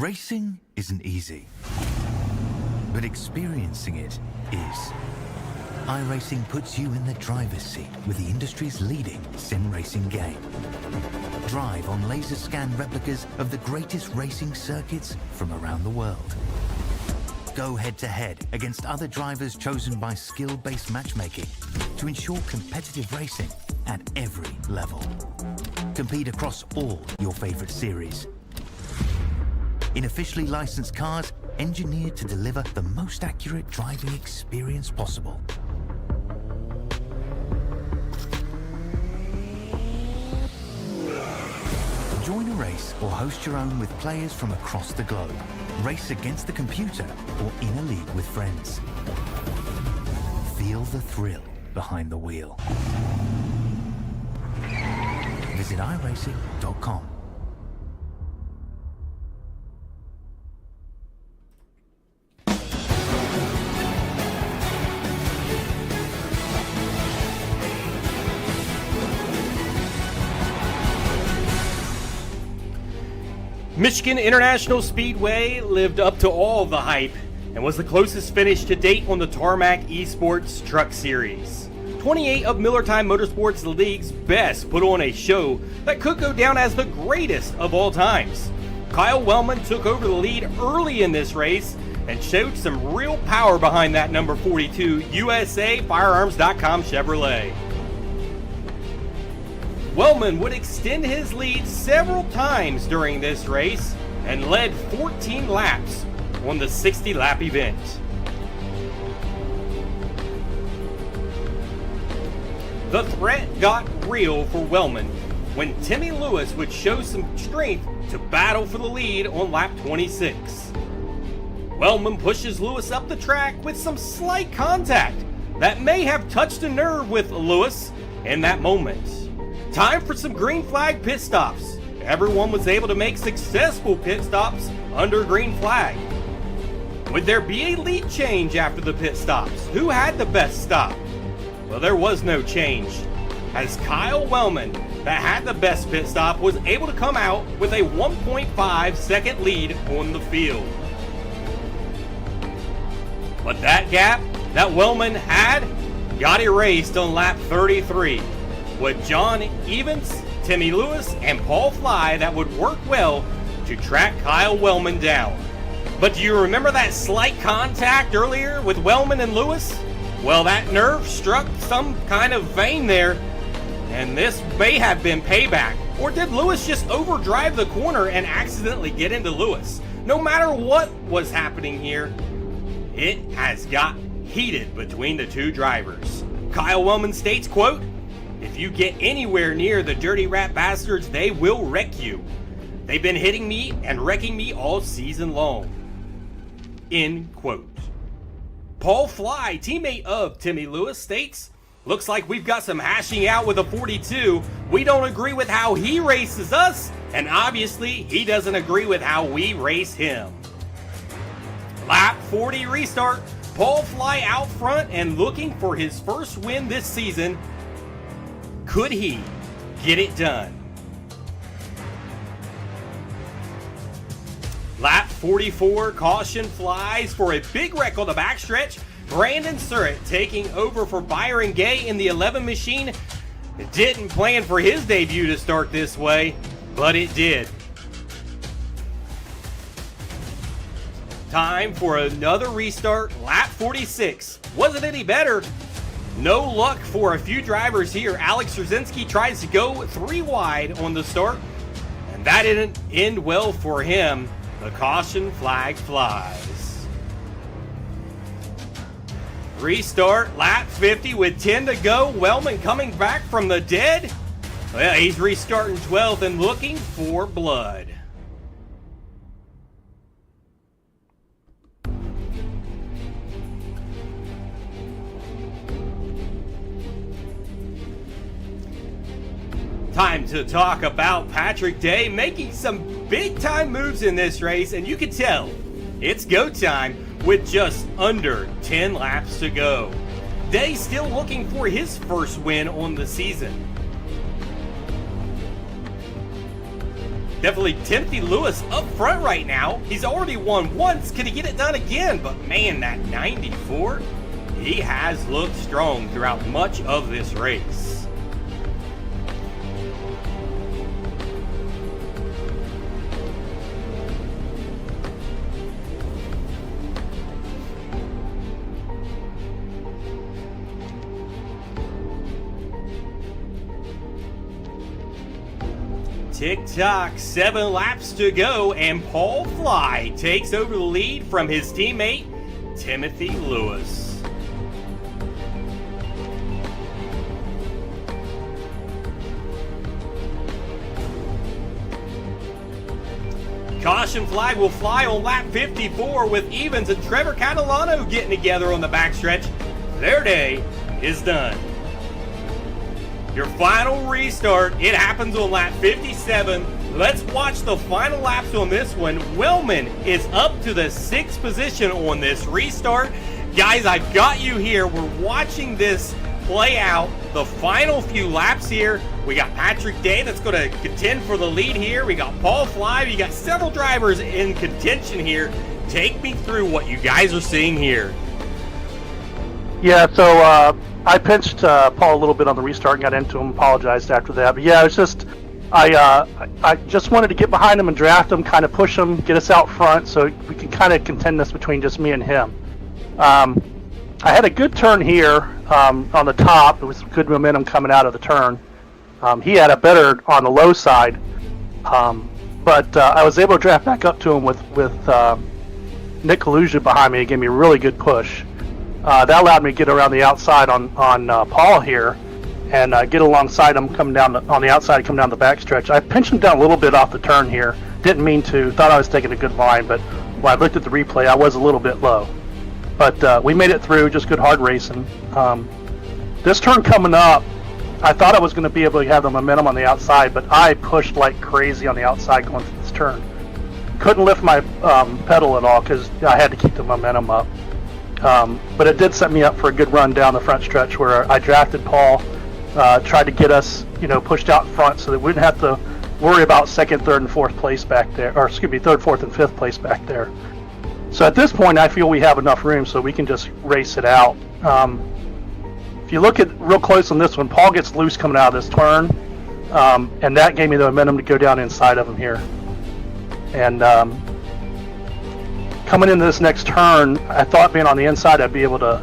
Racing isn't easy, but experiencing it is. iRacing puts you in the driver's seat with the industry's leading sim racing game. Drive on laser scan replicas of the greatest racing circuits from around the world. Go head-to-head against other drivers chosen by skill-based matchmaking to ensure competitive racing at every level. Compete across all your favorite series. In officially licensed cars, engineered to deliver the most accurate driving experience possible. Join a race or host your own with players from across the globe. Race against the computer or in a league with friends. Feel the thrill behind the wheel. Visit iRacing.com. Michigan International Speedway lived up to all the hype and was the closest finish to date on the Tarmac Esports Truck Series. 28 of Miller Time Motorsports League's best put on a show that could go down as the greatest of all times. Kyle Wellman took over the lead early in this race and showed some real power behind that number 42 USA Firearms.com Chevrolet. Wellman would extend his lead several times during this race and led 14 laps on the 60-lap event. The threat got real for Wellman when Timmy Lewis would show some strength to battle for the lead on lap 26. Wellman pushes Lewis up the track with some slight contact that may have touched a nerve with Lewis in that moment. Time for some green flag pit stops. Everyone was able to make successful pit stops under green flag. Would there be a lead change after the pit stops? Who had the best stop? Well, there was no change, as Kyle Wellman, that had the best pit stop, was able to come out with a 1.5 second lead on the field. But that gap that Wellman had got erased on lap 33. With John Evans, Timmy Lewis, and Paul Fly that would work well to track Kyle Wellman down. But do you remember that slight contact earlier with Wellman and Lewis? Well, that nerve struck some kind of vein there, and this may have been payback. Or did Lewis just overdrive the corner and accidentally get into Lewis? No matter what was happening here, it has got heated between the two drivers. Kyle Wellman states, quote, "If you get anywhere near the dirty rat bastards, they will wreck you. They've been hitting me and wrecking me all season long." End quote. Paul Fly, teammate of Timmy Lewis, states, "Looks like we've got some hashing out with a 42. We don't agree with how he races us, and obviously he doesn't agree with how we race him." Lap 40 restart. Paul Fly out front and looking for his first win this season. Could he get it done? Lap 44, caution flies for a big wreck on the backstretch. Brandon Surratt taking over for Byron Gay in the 11 machine. It didn't plan for his debut to start this way, but it did. Time for another restart. Lap 46. Was it any better? No luck for a few drivers here. Alex Rzazinski tries to go 3 wide on the start, and that didn't end well for him. The caution flag flies. Restart, lap 50 with 10 to go. Wellman coming back from the dead. Well, he's restarting 12th and looking for blood. Time to talk about Patrick Day making some big time moves in this race, and you can tell it's go time with just under 10 laps to go. Day still looking for his first win on the season. Definitely Timothy Lewis up front right now. He's already won once. Can he get it done again? But man, that 94, he has looked strong throughout much of this race. Tick-tock, 7 laps to go, and Paul Fly takes over the lead from his teammate, Timothy Lewis. Caution flag will fly on lap 54 with Evans and Trevor Catalano getting together on the backstretch. Their day is done. Your final restart, it happens on lap 57. Let's watch the final laps on this one. Wellman is up to the 6th position on this restart. Guys, I've got you here. We're watching this play out. The final few laps here. We got Patrick Day that's going to contend for the lead here. We got Paul Fly. You got several drivers in contention here. Take me through what you guys are seeing here. Yeah, so I pinched Paul a little bit on the restart and got into him, apologized after that. But yeah, it's just, I just wanted to get behind him and draft him, kind of push him, get us out front so we can kind of contend this between just me and him. I had a good turn here on the top. It was good momentum coming out of the turn. He had a better on the low side, but I was able to draft back up to him with Nick Galusha behind me. He gave me a really good push. That allowed me to get around the outside on Paul here and get alongside him coming down on the outside, come down the backstretch. I pinched him down a little bit off the turn here. Didn't mean to. Thought I was taking a good line, but when I looked at the replay, I was a little bit low. But we made it through, just good hard racing. This turn coming up, I thought I was going to be able to have the momentum on the outside, but I pushed like crazy on the outside going through this turn. Couldn't lift my pedal at all because I had to keep the momentum up. But it did set me up for a good run down the front stretch where I drafted Paul, tried to get us, pushed out front so that we didn't have to worry about second, third, and fourth place back there, or excuse me, third, fourth, and fifth place back there. So at this point, I feel we have enough room so we can just race it out. If you look at real close on this one, Paul gets loose coming out of this turn, and that gave me the momentum to go down inside of him here. And coming into this next turn, I thought being on the inside I'd be able to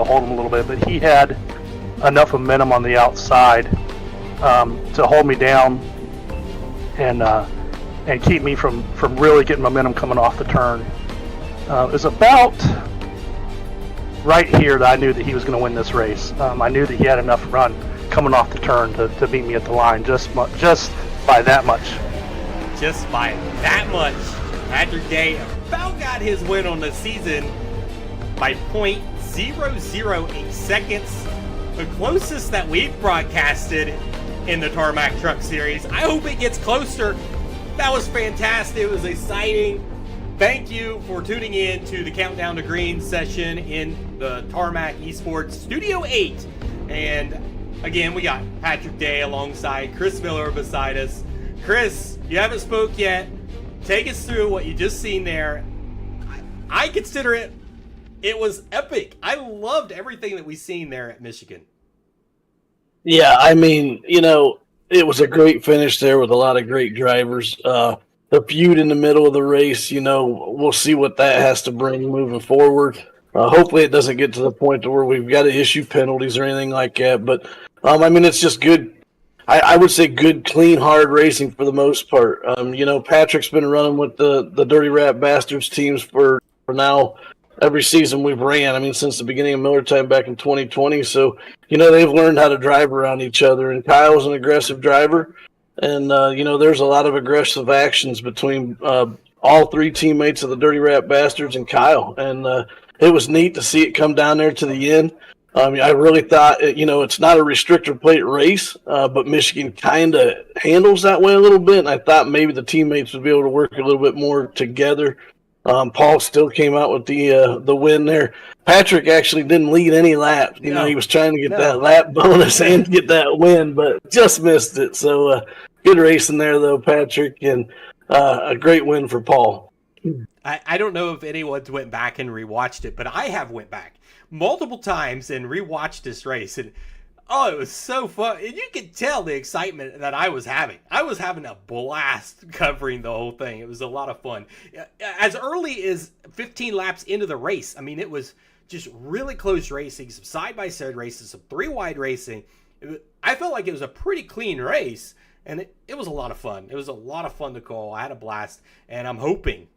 hold him a little bit, but he had enough momentum on the outside to hold me down and keep me from really getting momentum coming off the turn. It was about right here that I knew that he was going to win this race. I knew that he had enough run coming off the turn to beat me at the line just by that much. Just by that much. Patrick Day about got his win on the season by .008 seconds. The closest that we've broadcasted in the Tarmac Truck Series. I hope it gets closer. That was fantastic. It was exciting. Thank you for tuning in to the Countdown to Green session in the Tarmac Esports Studio 8. And again, we got Patrick Day alongside Chris Miller beside us. Chris, you haven't spoke yet. Take us through what you just seen there. I consider it was epic. I loved everything that we seen there at Michigan. Yeah, I mean, it was a great finish there with a lot of great drivers. The feud in the middle of the race, we'll see what that has to bring moving forward. Hopefully it doesn't get to the point to where we've got to issue penalties or anything like that. But, it's just good. I would say good, clean, hard racing for the most part. Patrick's been running with the Dirty Rat Bastards teams for now every season we've ran. Since the beginning of Miller Time back in 2020. So, they've learned how to drive around each other. And Kyle's an aggressive driver. And, there's a lot of aggressive actions between all three teammates of the Dirty Rat Bastards and Kyle. And it was neat to see it come down there to the end. I really thought, it's not a restrictor plate race, but Michigan kind of handles that way a little bit. And I thought maybe the teammates would be able to work a little bit more together. Paul still came out with the win there. Patrick actually didn't lead any laps. He was trying to get that lap bonus and get that win, but just missed it. So good racing there, though, Patrick. And A great win for Paul. I don't know if anyone's went back and rewatched it, but I have went back multiple times and rewatched this race, and oh, it was so fun. And you could tell the excitement that I was having. I was having a blast covering the whole thing. It was a lot of fun. As early as 15 laps into the race, I mean, it was just really close racing, some side-by-side races, some three-wide racing. I felt like it was a pretty clean race, and it was a lot of fun. It was a lot of fun to call. I had a blast, and I'm hoping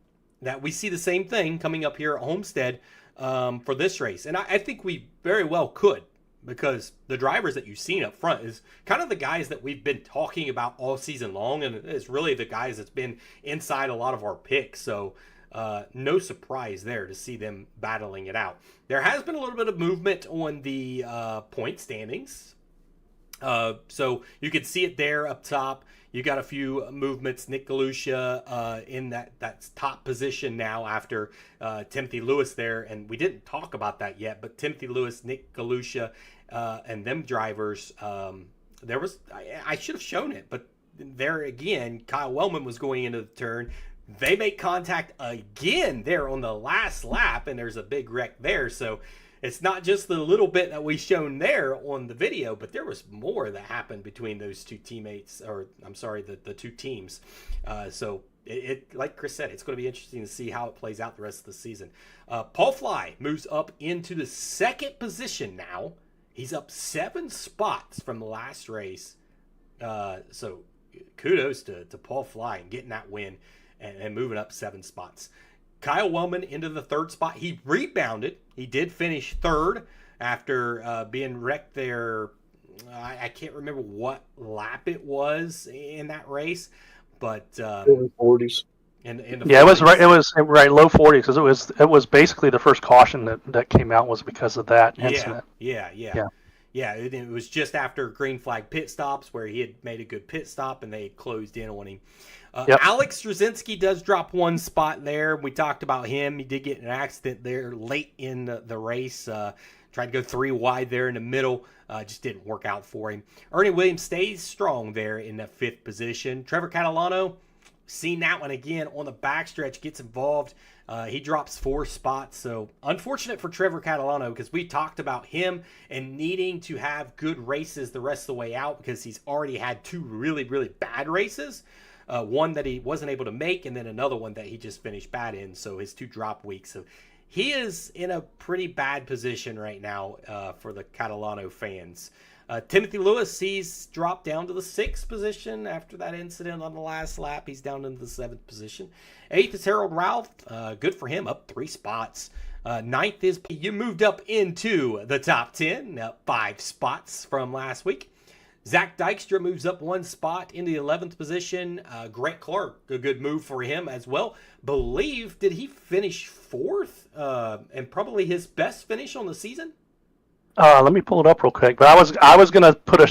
that we see the same thing coming up here at Homestead for this race. And I think we very well could, because the drivers that you've seen up front is kind of the guys that we've been talking about all season long, and it's really the guys that's been inside a lot of our picks. So no surprise there to see them battling it out. There has been a little bit of movement on the point standings. So you can see it there up top. You got a few movements. Nick Galusha in that top position now after Timothy Lewis there. And we didn't talk about that yet, but Timothy Lewis, Nick Galusha, and them drivers, there was, I should have shown it, but there again, Kyle Wellman was going into the turn. They make contact again there on the last lap, and there's a big wreck there. So it's not just the little bit that we shown there on the video, but there was more that happened between those two teammates, or I'm sorry, the two teams. So it like Chris said, it's going to be interesting to see how it plays out the rest of the season. Paul Fly moves up into the second position now. He's up 7 spots from the last race. So kudos to Paul Fly and getting that win and moving up 7 spots. Kyle Wellman into the 3rd spot. He rebounded. He did finish 3rd after being wrecked there. I can't remember what lap it was in that race, but 40s. It was right. It was right low 40s, because it was basically the first caution that came out was because of that incident. Yeah. It was just after green flag pit stops where he had made a good pit stop and they had closed in on him. Alex Straczynski does drop 1 spot there. We talked about him. He did get in an accident there late in the race. Tried to go 3 wide there in the middle. Just didn't work out for him. Ernie Williams stays strong there in that 5th position. Trevor Catalano, seen that one again on the backstretch, gets involved. He drops 4 spots. So unfortunate for Trevor Catalano, because we talked about him and needing to have good races the rest of the way out, because he's already had 2 really, really bad races. One that he wasn't able to make, and then another one that he just finished bad in. So his 2 drop weeks. So he is in a pretty bad position right now for the Catalano fans. Timothy Lewis, he's dropped down to the 6th position after that incident on the last lap. He's down into the 7th position. 8th is Harold Ralph. Good for him, up 3 spots. 9th is, you moved up into the top 10, up 5 spots from last week. Zach Dykstra moves up 1 spot in the 11th position. Grant Clark, a good move for him as well. Did he finish 4th? And probably his best finish on the season? Let me pull it up real quick. But I was gonna put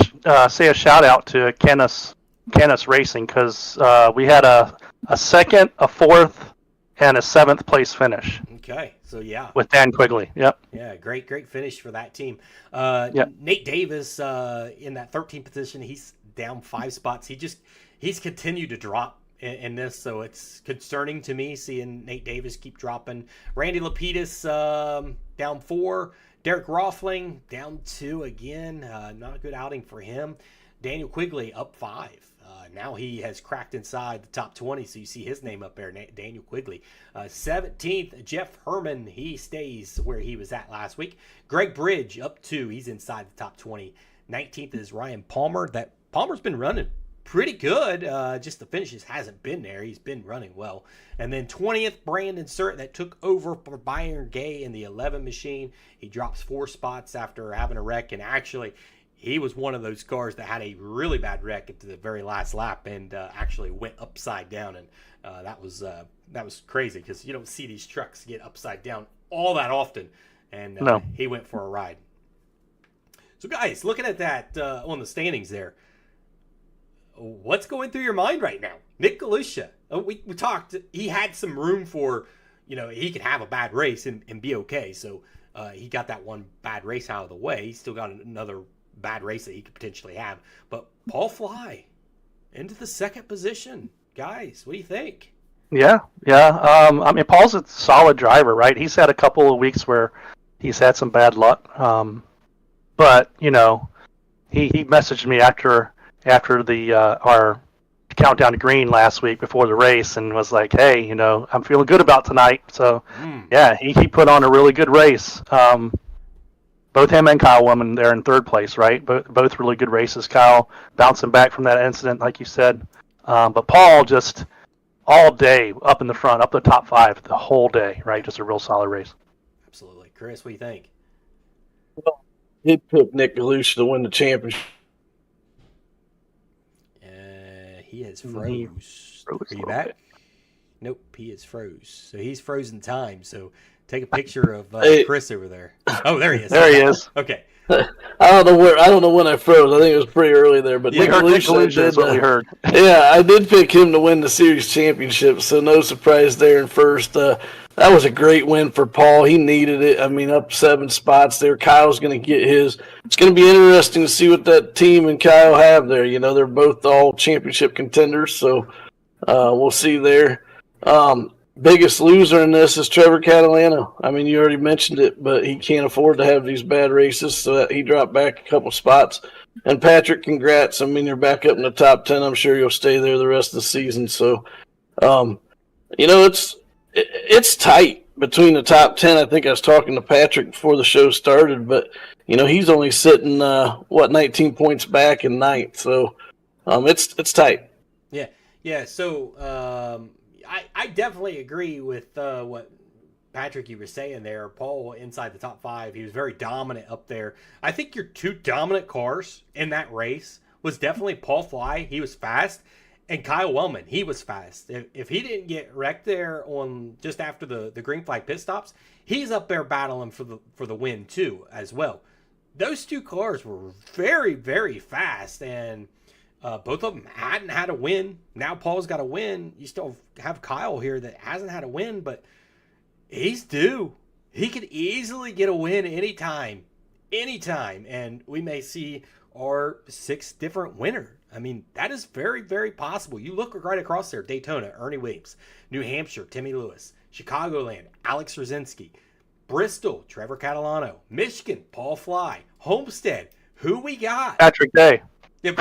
say a shout out to Canis Racing, because we had a 2nd, a 4th, and a 7th place finish. Okay, so yeah, with Dan Quigley. Yep. Yeah, great finish for that team. Yep. Nate Davis in that 13th position. He's down 5 spots. He's continued to drop in this, so it's concerning to me seeing Nate Davis keep dropping. Randy Lapidus down 4. Derek Roffling down 2 again. Not a good outing for him. Daniel Quigley up 5. Now he has cracked inside the top 20, so you see his name up there, Daniel Quigley. 17th, Jeff Herman. He stays where he was at last week. Greg Bridge up 2. He's inside the top 20. 19th is Ryan Palmer. Palmer's been running pretty good. Just the finishes hasn't been there. He's been running well. And then 20th, Brandon Surt, that took over for Byron Gay in the 11 machine. He drops 4 spots after having a wreck, and actually he was one of those cars that had a really bad wreck at the very last lap and actually went upside down. And that was crazy, because you don't see these trucks get upside down all that often. And no. He went for a ride. So guys, looking at that on the standings there, what's going through your mind right now? Nick Galusha, we talked, he had some room for, he could have a bad race and be okay. So he got that one bad race out of the way. He's still got another bad race that he could potentially have. But Paul Fly into the 2nd position. guys. What do you think? Yeah. I mean, Paul's a solid driver, right? He's had a couple of weeks where he's had some bad luck. But he messaged me after the our countdown to green last week before the race and was like, hey, I'm feeling good about tonight. So yeah, he put on a really good race. Both him and Kyle Woman, they're in third place, right? Both really good races. Kyle bouncing back from that incident, like you said. But Paul just all day up in the front, up the top 5 the whole day, right? Just a real solid race. Absolutely. Chris, what do you think? Well, he picked Nick Galusha to win the championship. He has froze. Are you back? Nope, he is froze. So he's frozen time. So take a picture of Chris over there. Oh, there he is. There he is. Okay. I don't know when I froze. I think it was pretty early there, but Nick Galusha is what we heard. Yeah, I did pick him to win the series championship, so no surprise there in first. That was a great win for Paul. He needed it. I mean, up 7 spots there. Kyle's going to get his. It's going to be interesting to see what that team and Kyle have there. They're both all championship contenders, so we'll see there. Biggest loser in this is Trevor Catalano. I mean, you already mentioned it, but he can't afford to have these bad races, so he dropped back a couple spots. And Patrick, congrats. I mean, you're back up in the top 10. I'm sure you'll stay there the rest of the season. So, it's tight between the top 10. I think I was talking to Patrick before the show started, but, he's only sitting, 19 points back in ninth. So, it's tight. Yeah. Yeah. So, I definitely agree with what Patrick you were saying there. Paul inside the top 5, he was very dominant up there. I think your 2 dominant cars in that race was definitely Paul Fly. He was fast, and Kyle Wellman. He was fast. If he didn't get wrecked there on just after the green flag pit stops, he's up there battling for the win too as well. Those 2 cars were very, very fast, and both of them hadn't had a win. Now Paul's got a win. You still have Kyle here that hasn't had a win, but he's due. He could easily get a win anytime, and we may see our 6th different winner. I mean, that is very, very possible. You look right across there: Daytona, Ernie Williams; New Hampshire, Timmy Lewis; Chicagoland, Alex Rosinski; Bristol, Trevor Catalano; Michigan, Paul Fly; Homestead. Who we got? Patrick Day. Yeah,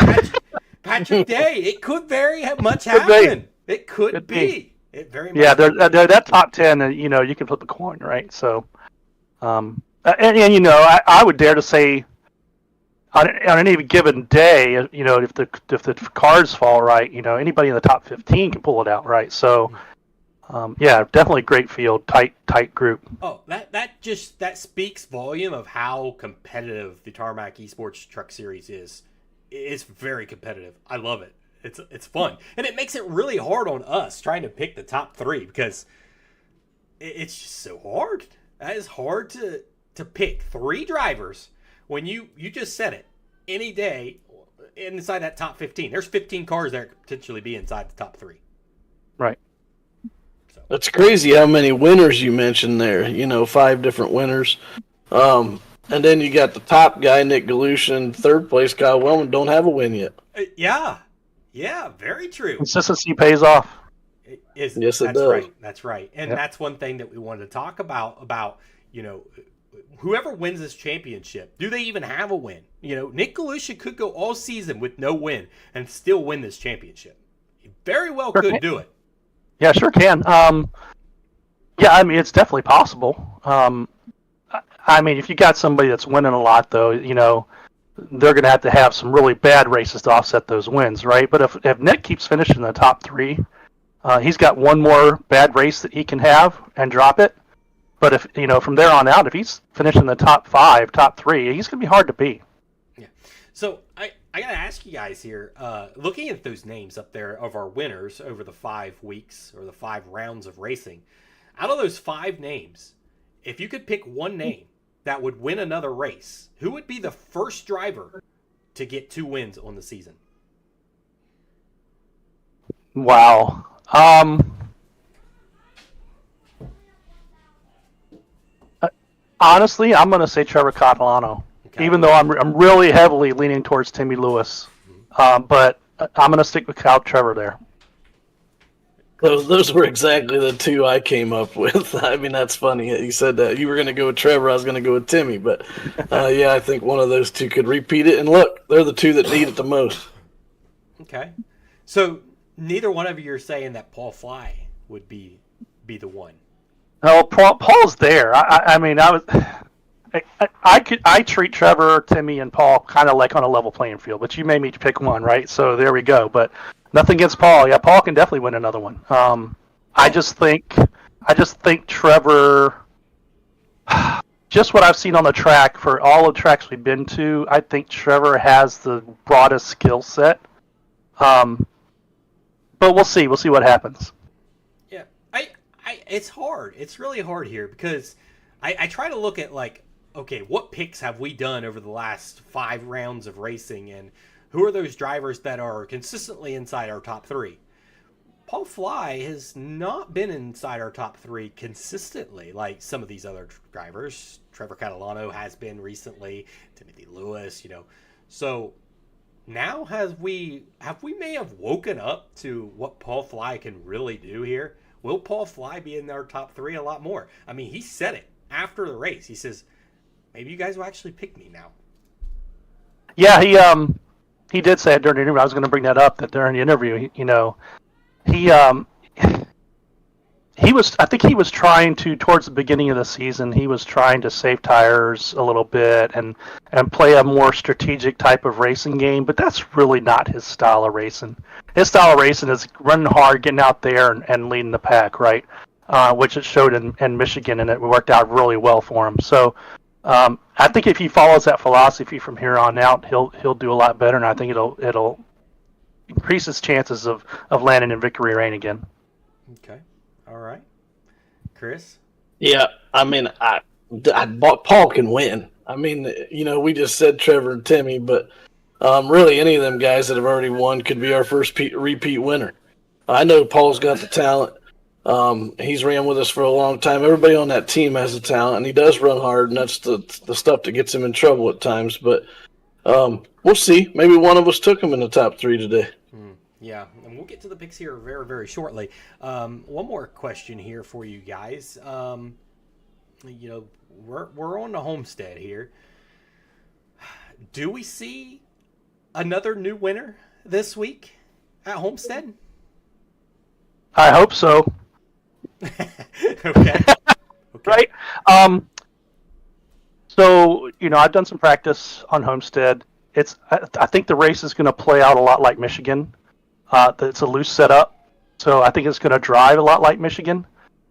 Patrick Day. It could very much happen. It could be. It very much. Yeah, they're that top 10. You can flip a coin, right? So, I would dare to say, on any given day, if the cards fall right, anybody in the top 15 can pull it out, right? So, definitely great field, tight group. Oh, that speaks volume of how competitive the Tarmac Esports Truck Series is. It's very competitive. I love it. It's fun, and it makes it really hard on us trying to pick the top 3 because it's just so hard. That is hard to pick 3 drivers when you just said it. Any day inside that top 15, there's 15 cars that could potentially be inside the top 3. Right. So. That's crazy how many winners you mentioned there. 5 different winners. And then you got the top guy, Nick Galusha, and third place, Kyle Wellman, don't have a win yet. Yeah, very true. Consistency pays off. Yes, it does. Right. That's right. And that's one thing that we wanted to talk about, whoever wins this championship, do they even have a win? Nick Galusha could go all season with no win and still win this championship. He very well could do it. Yeah, sure can. It's definitely possible. If you got somebody that's winning a lot, though, they're going to have some really bad races to offset those wins, right? But if Nick keeps finishing in the top 3, he's got one more bad race that he can have and drop it. But if from there on out, if he's finishing the top 5, top 3, he's going to be hard to beat. Yeah. So I got to ask you guys here, looking at those names up there of our winners over the 5 weeks or the 5 rounds of racing, out of those 5 names, if you could pick one name that would win another race, who would be the first driver to get 2 wins on the season? Wow. Honestly, I'm going to say Trevor Catalano, even though I'm really heavily leaning towards Timmy Lewis. But I'm going to stick with Trevor there. Those were exactly the two I came up with. I mean, that's funny. You said that you were going to go with Trevor. I was going to go with Timmy. But, yeah, I think one of those two could repeat it. And look, they're the two that need it the most. Okay. So neither one of you are saying that Paul Fly would be the one. No, Paul's there. I treat Trevor, Timmy, and Paul kind of like on a level playing field, but you made me pick one, right? So there we go. But nothing against Paul. Yeah, Paul can definitely win another one. I just think Trevor. Just what I've seen on the track for all the tracks we've been to, I think Trevor has the broadest skill set. But we'll see. We'll see what happens. Yeah, it's hard. It's really hard here because I try to look at like, okay, what picks have we done over the last 5 rounds of racing, and who are those drivers that are consistently inside our top 3? Paul Fly has not been inside our top 3 consistently like some of these other drivers. Trevor Catalano has been recently, Timothy Lewis, So now have we may have woken up to what Paul Fly can really do here? Will Paul Fly be in our top 3 a lot more? I mean, he said it after the race. He says, maybe you guys will actually pick me now. Yeah, he did say it during the interview. I was going to bring that up, that during the interview, he was, I think he was trying to, towards the beginning of the season, he was trying to save tires a little bit and play a more strategic type of racing game, but that's really not his style of racing. His style of racing is running hard, getting out there and leading the pack, right? Which it showed in Michigan, and it worked out really well for him. So I think if he follows that philosophy from here on out, he'll do a lot better, and I think it'll increase his chances of landing in victory lane again. Okay. All right. Chris? Yeah, I mean, Paul can win. I mean, we just said Trevor and Timmy, but really any of them guys that have already won could be our first repeat winner. I know Paul's got the talent. He's ran with us for a long time. Everybody on that team has the talent, and he does run hard, and that's the stuff that gets him in trouble at times. But we'll see. Maybe one of us took him in the top 3 today. Yeah, and we'll get to the picks here very, very shortly. One more question here for you guys. We're on the Homestead here. Do we see another new winner this week at Homestead? I hope so. Okay. Right? So, I've done some practice on Homestead. I think the race is going to play out a lot like Michigan. It's a loose setup, so I think it's going to drive a lot like Michigan,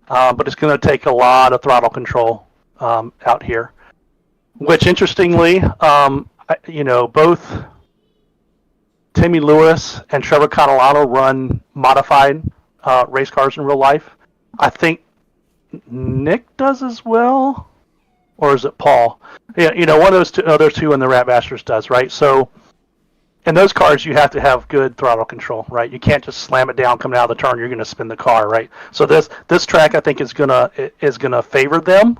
but it's going to take a lot of throttle control out here. Which, interestingly, both Timmy Lewis and Trevor Catalano run modified race cars in real life. I think Nick does as well, or is it Paul? Yeah, one of those other two in the Rat Bastards does, right? So in those cars, you have to have good throttle control, right? You can't just slam it down coming out of the turn. You're going to spin the car, right? So this track, I think, is gonna favor them.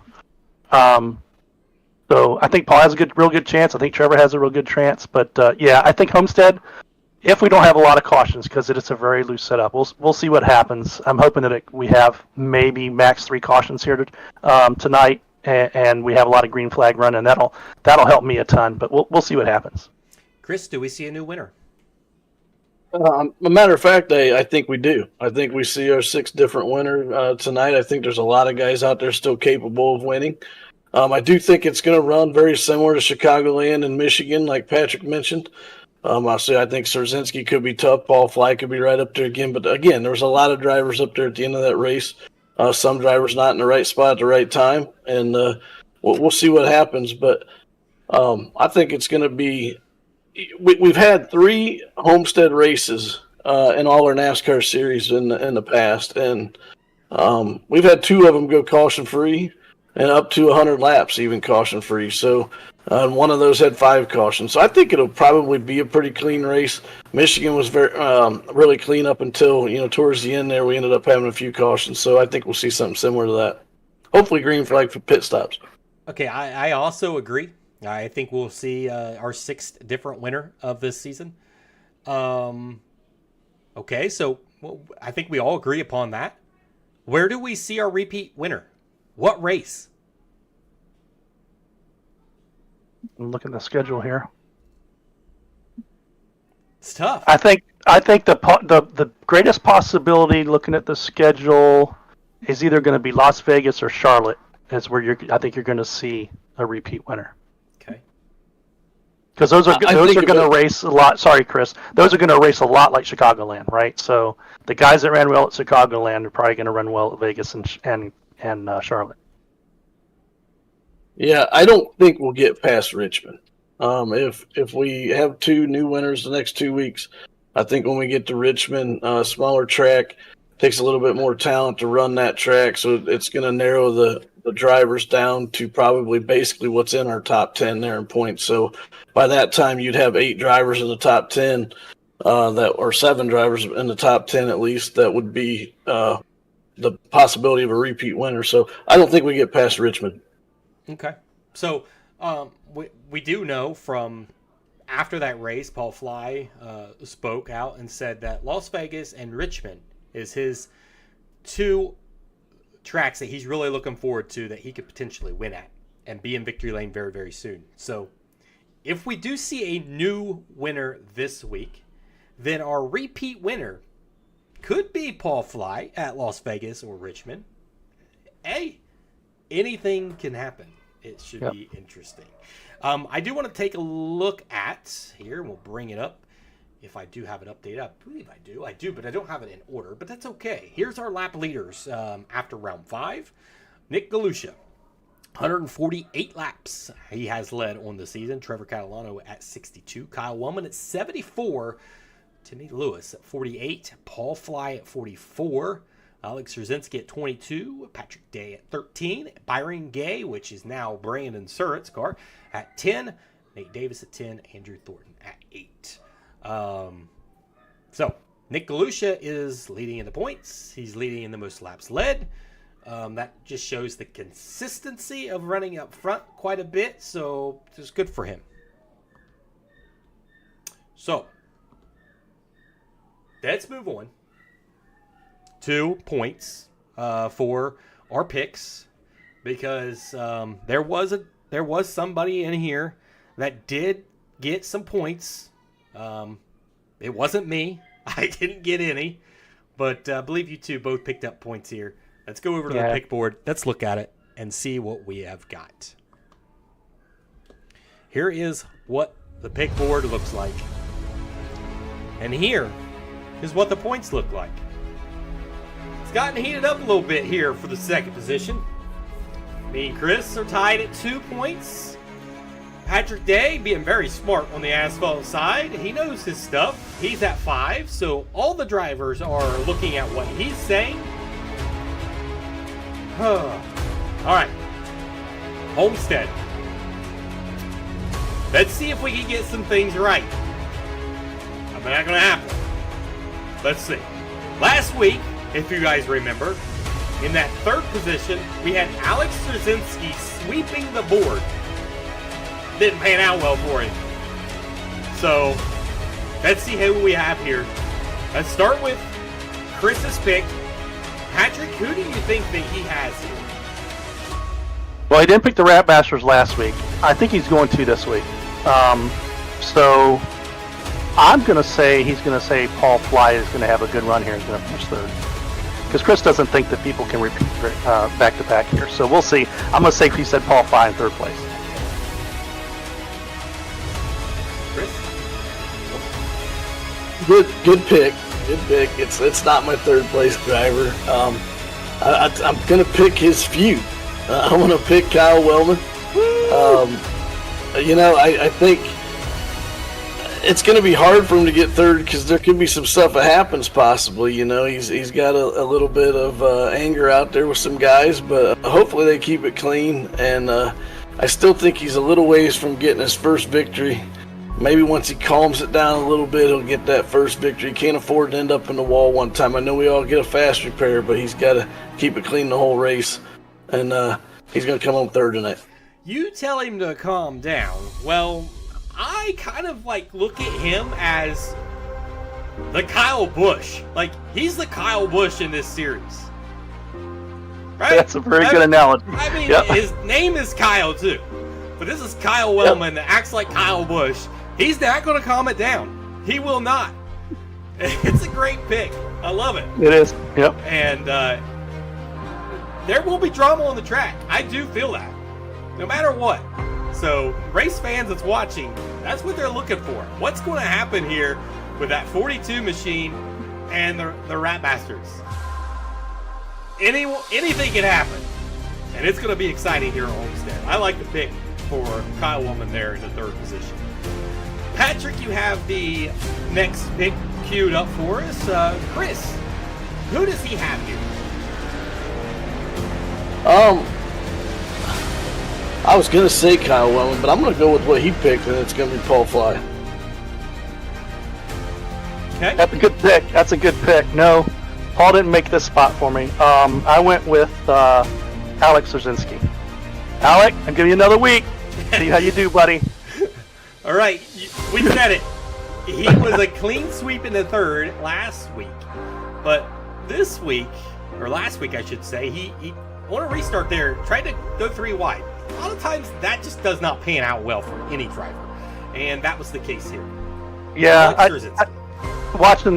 So I think Paul has a real good chance. I think Trevor has a real good chance. But yeah, I think Homestead, if we don't have a lot of cautions, because it's a very loose setup, we'll see what happens. I'm hoping that we have maybe max 3 cautions here tonight, and we have a lot of green flag running. That'll help me a ton. But we'll see what happens. Chris, do we see a new winner? A matter of fact, I think we do. I think we see our 6th different winner tonight. I think there's a lot of guys out there still capable of winning. I do think it's going to run very similar to Chicagoland and Michigan, like Patrick mentioned. I think Szerzynski could be tough. Paul Fly could be right up there again. But again, there was a lot of drivers up there at the end of that race. Some drivers not in the right spot at the right time. And we'll see what happens. But I think it's going to be... We've had 3 Homestead races in all our NASCAR series in the past, and we've had 2 of them go caution free, and up to 100 laps even caution free. So, and one of those had 5 cautions. So I think it'll probably be a pretty clean race. Michigan was very really clean up until towards the end there we ended up having a few cautions. So I think we'll see something similar to that. Hopefully green flag for pit stops. Okay, I also agree. I think we'll see our 6th different winner of this season. Okay, so Well, I think we all agree upon that. Where do we see our repeat winner? What race? I'm looking at the schedule here. It's tough. I think the greatest possibility, looking at the schedule, is either going to be Las Vegas or Charlotte. Is where I think you're going to see a repeat winner. Okay. Because those are going to race a lot. Sorry, Chris. Those are going to race a lot like Chicagoland, right? So the guys that ran well at Chicagoland are probably going to run well at Vegas and Charlotte. Yeah, I don't think we'll get past Richmond. If we have 2 new winners the next 2 weeks, I think when we get to Richmond, smaller track, takes a little bit more talent to run that track, so it's going to narrow the drivers down to probably basically what's in our top 10 there in points. So by that time, you'd have 8 drivers in the top 10, or 7 drivers in the top 10 at least. That would be the possibility of a repeat winner. So I don't think we get past Richmond. Okay. So we do know from after that race, Paul Fly spoke out and said that Las Vegas and Richmond is his 2 tracks that he's really looking forward to, that he could potentially win at and be in victory lane very, very soon. So if we do see a new winner this week, then our repeat winner could be Paul Fly at Las Vegas or Richmond. Hey, anything can happen. It should be interesting. I do want to take a look at here. We'll bring it up. If I do have it updated, I believe I do, but I don't have it in order, but that's okay. Here's our lap leaders after round 5. Nick Galusha, 148 laps. He has led on the season. Trevor Catalano at 62. Kyle Wellman at 74. Timmy Lewis at 48. Paul Fly at 44. Alex Rzazinski at 22. Patrick Day at 13. Byron Gay, which is now Brandon Surratt's car, at 10. Nate Davis at 10. Andrew Thornton at 8. So Nick Galusha is leading in the points. He's leading in the most laps led. That just shows the consistency of running up front quite a bit. So it's good for him. So let's move on to points for our picks, because there was somebody in here that did get some points. It wasn't me. I didn't get any, but I believe you two both picked up points here. Let's go over to the pick board. Let's look at it and see what we have got. Here is what the pick board looks like. And here is what the points look like. It's gotten heated up a little bit here for the second position. Me and Chris are tied at 2 points. Patrick Day being very smart on the asphalt side. He knows his stuff. He's at 5, so all the drivers are looking at what he's saying. All right. Homestead. Let's see if we can get some things right. I'm not going to happen. Let's see. Last week, if you guys remember, in that 3rd position, we had Alex Rzazinski sweeping the board. Didn't pan out well for him. So, let's see who we have here. Let's start with Chris's pick. Patrick, who do you think that he has here? Well, he didn't pick the Rat Bastards last week. I think he's going to this week. So I'm going to say he's going to say Paul Fly is going to have a good run here. He's going to finish 3rd. Because Chris doesn't think that people can repeat back-to-back here. So we'll see. I'm going to say he said Paul Fly in 3rd place. Good pick. It's not my 3rd place driver. I'm gonna pick his feud. I'm gonna pick Kyle Wellman. I think it's gonna be hard for him to get 3rd because there could be some stuff that happens possibly. He's got a little bit of anger out there with some guys, but hopefully they keep it clean. And I still think he's a little ways from getting his first victory. Maybe once he calms it down a little bit, he'll get that first victory. He can't afford to end up in the wall one time. I know we all get a fast repair, but he's got to keep it clean the whole race. And he's going to come home 3rd tonight. You tell him to calm down. Well, I kind of look at him as the Kyle Busch. Like, he's the Kyle Busch in this series. Right? That's a very good analogy. I mean, Yep. his name is Kyle, too. But this is Kyle Wellman that acts like Kyle Busch. He's not going to calm it down. He will not. It's a great pick. I love it. It is. Yep. And there will be drama on the track. I do feel that. No matter what. So, race fans that's watching, that's what they're looking for. What's going to happen here with that 42 machine and the Rat Masters? Anything can happen. And it's going to be exciting here at Homestead. I like the pick for Kyle Woolman there in the third position. Patrick, you have the next pick queued up for us. Chris, who does he have here? I was gonna say Kyle Wellman, but I'm gonna go with what he picked, and it's gonna be Paul Fly. Okay. That's a good pick. That's a good pick. No, Paul didn't make this spot for me. I went with Alex Szerzynski. Alec, I'm giving you another week. See how you do, buddy. All right, we said it. He was a clean sweep in the third last week, but this week, or last week I should say, he on a restart there tried to go 3 wide. A lot of times that just does not pan out well for any driver, and that was the case here. Yeah, Watching watching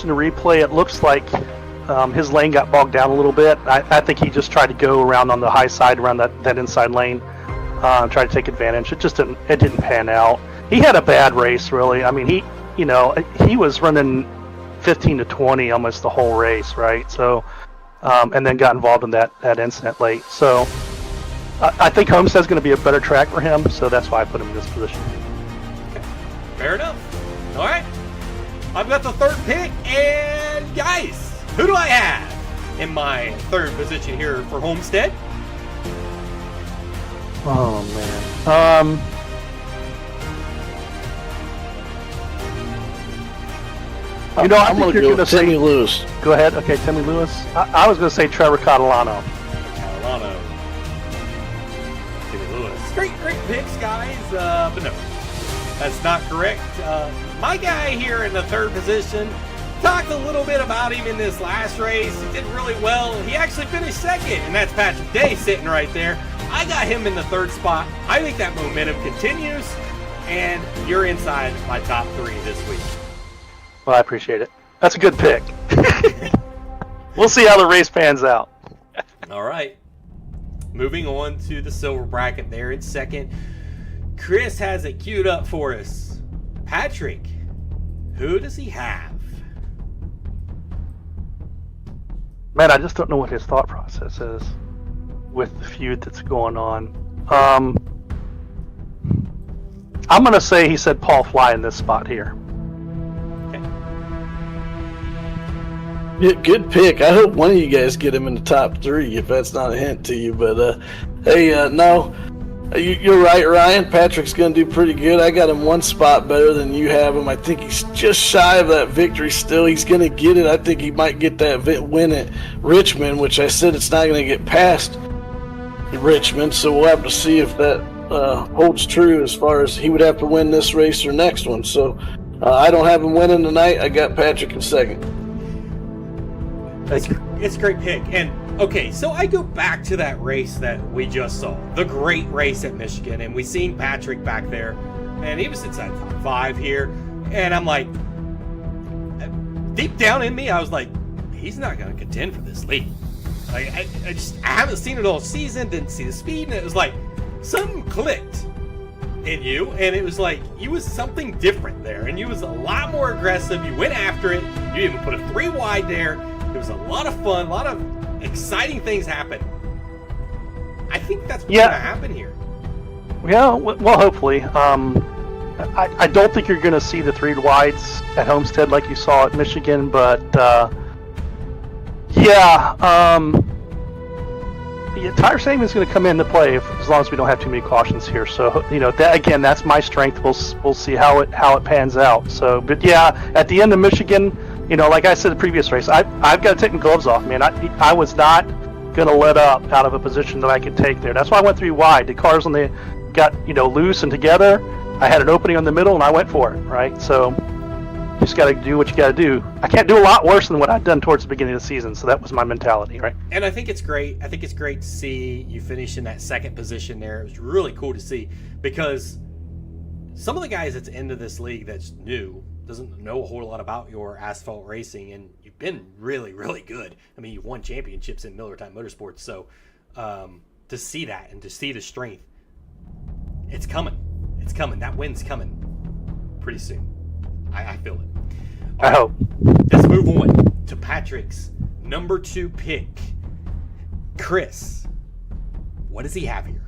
the replay, it looks like his lane got bogged down a little bit. I think he just tried to go around on the high side, around that inside lane, try to take advantage. It just didn't pan out. He had a bad race, really. I mean, he was running 15 to 20 almost the whole race, right? So, and then got involved in that incident late. So, I think Homestead's going to be a better track for him. So that's why I put him in this position. Okay. Fair enough. All right, I've got the third pick, and guys, who do I have in my third position here for Homestead? Oh man. I I'm think gonna you're go going to with say Timmy Lewis. Go ahead. Okay, Timmy Lewis. I was going to say Trevor Catalano. Catalano. Timmy Lewis. Great picks, guys. But no, that's not correct. My guy here in the third position, talked a little bit about him in this last race. He did really well. He actually finished second, and that's Patrick Day sitting right there. I got him in the third spot. I think that momentum continues, and you're inside my top 3 this week. Well, I appreciate it. That's a good pick. We'll see how the race pans out. All right. Moving on to the silver bracket there in second. Chris has it queued up for us. Patrick, who does he have? Man, I just don't know what his thought process is with the feud that's going on. I'm going to say he said Paul Fly in this spot here. Yeah, good pick. I hope one of you guys get him in the top 3, if that's not a hint to you. But hey, no, you're right, Ryan. Patrick's going to do pretty good. I got him 1 spot better than you have him. I think he's just shy of that victory still. He's going to get it. I think he might get that win at Richmond, which I said it's not going to get past Richmond. So we'll have to see if that holds true as far as he would have to win this race or next one. So I don't have him winning tonight. I got Patrick in second. It's a great pick. And okay, so I go back to that race that we just saw, the great race at Michigan, and we seen Patrick back there, and he was inside top 5 here, and I'm like, deep down in me, I was like, he's not going to contend for this lead. Like, I haven't seen it all season, didn't see the speed, and it was like something clicked in you, and it was like you was something different there, and you was a lot more aggressive. You went after it. You even put a 3 wide there. It was a lot of fun, a lot of exciting things happen. I think that's what's going to happen here. Yeah, well, hopefully. I don't think you're going to see the 3 wides at Homestead like you saw at Michigan, but tire saving is going to come into play as long as we don't have too many cautions here. So that's my strength. We'll see how it pans out. So, but yeah, at the end of Michigan, like I said the previous race, I've got to take my gloves off, man. I was not going to let up out of a position that I could take there. That's why I went 3 wide. The cars when they got loose and together, I had an opening on the middle and I went for it. Right, so You just got to do what you got to do. I can't do a lot worse than what I'd done towards the beginning of the season, so that was my mentality, right? And I think it's great. I think it's great to see you finish in that second position there. It was really cool to see because some of the guys at the end of this league that's new doesn't know a whole lot about your asphalt racing, and you've been really, really good. I mean, you've won championships in Miller Time Motorsports, so to see that and to see the strength, it's coming. It's coming. That win's coming pretty soon. I feel it. I hope. Let's move on to Patrick's number 2 pick. Chris, what does he have here?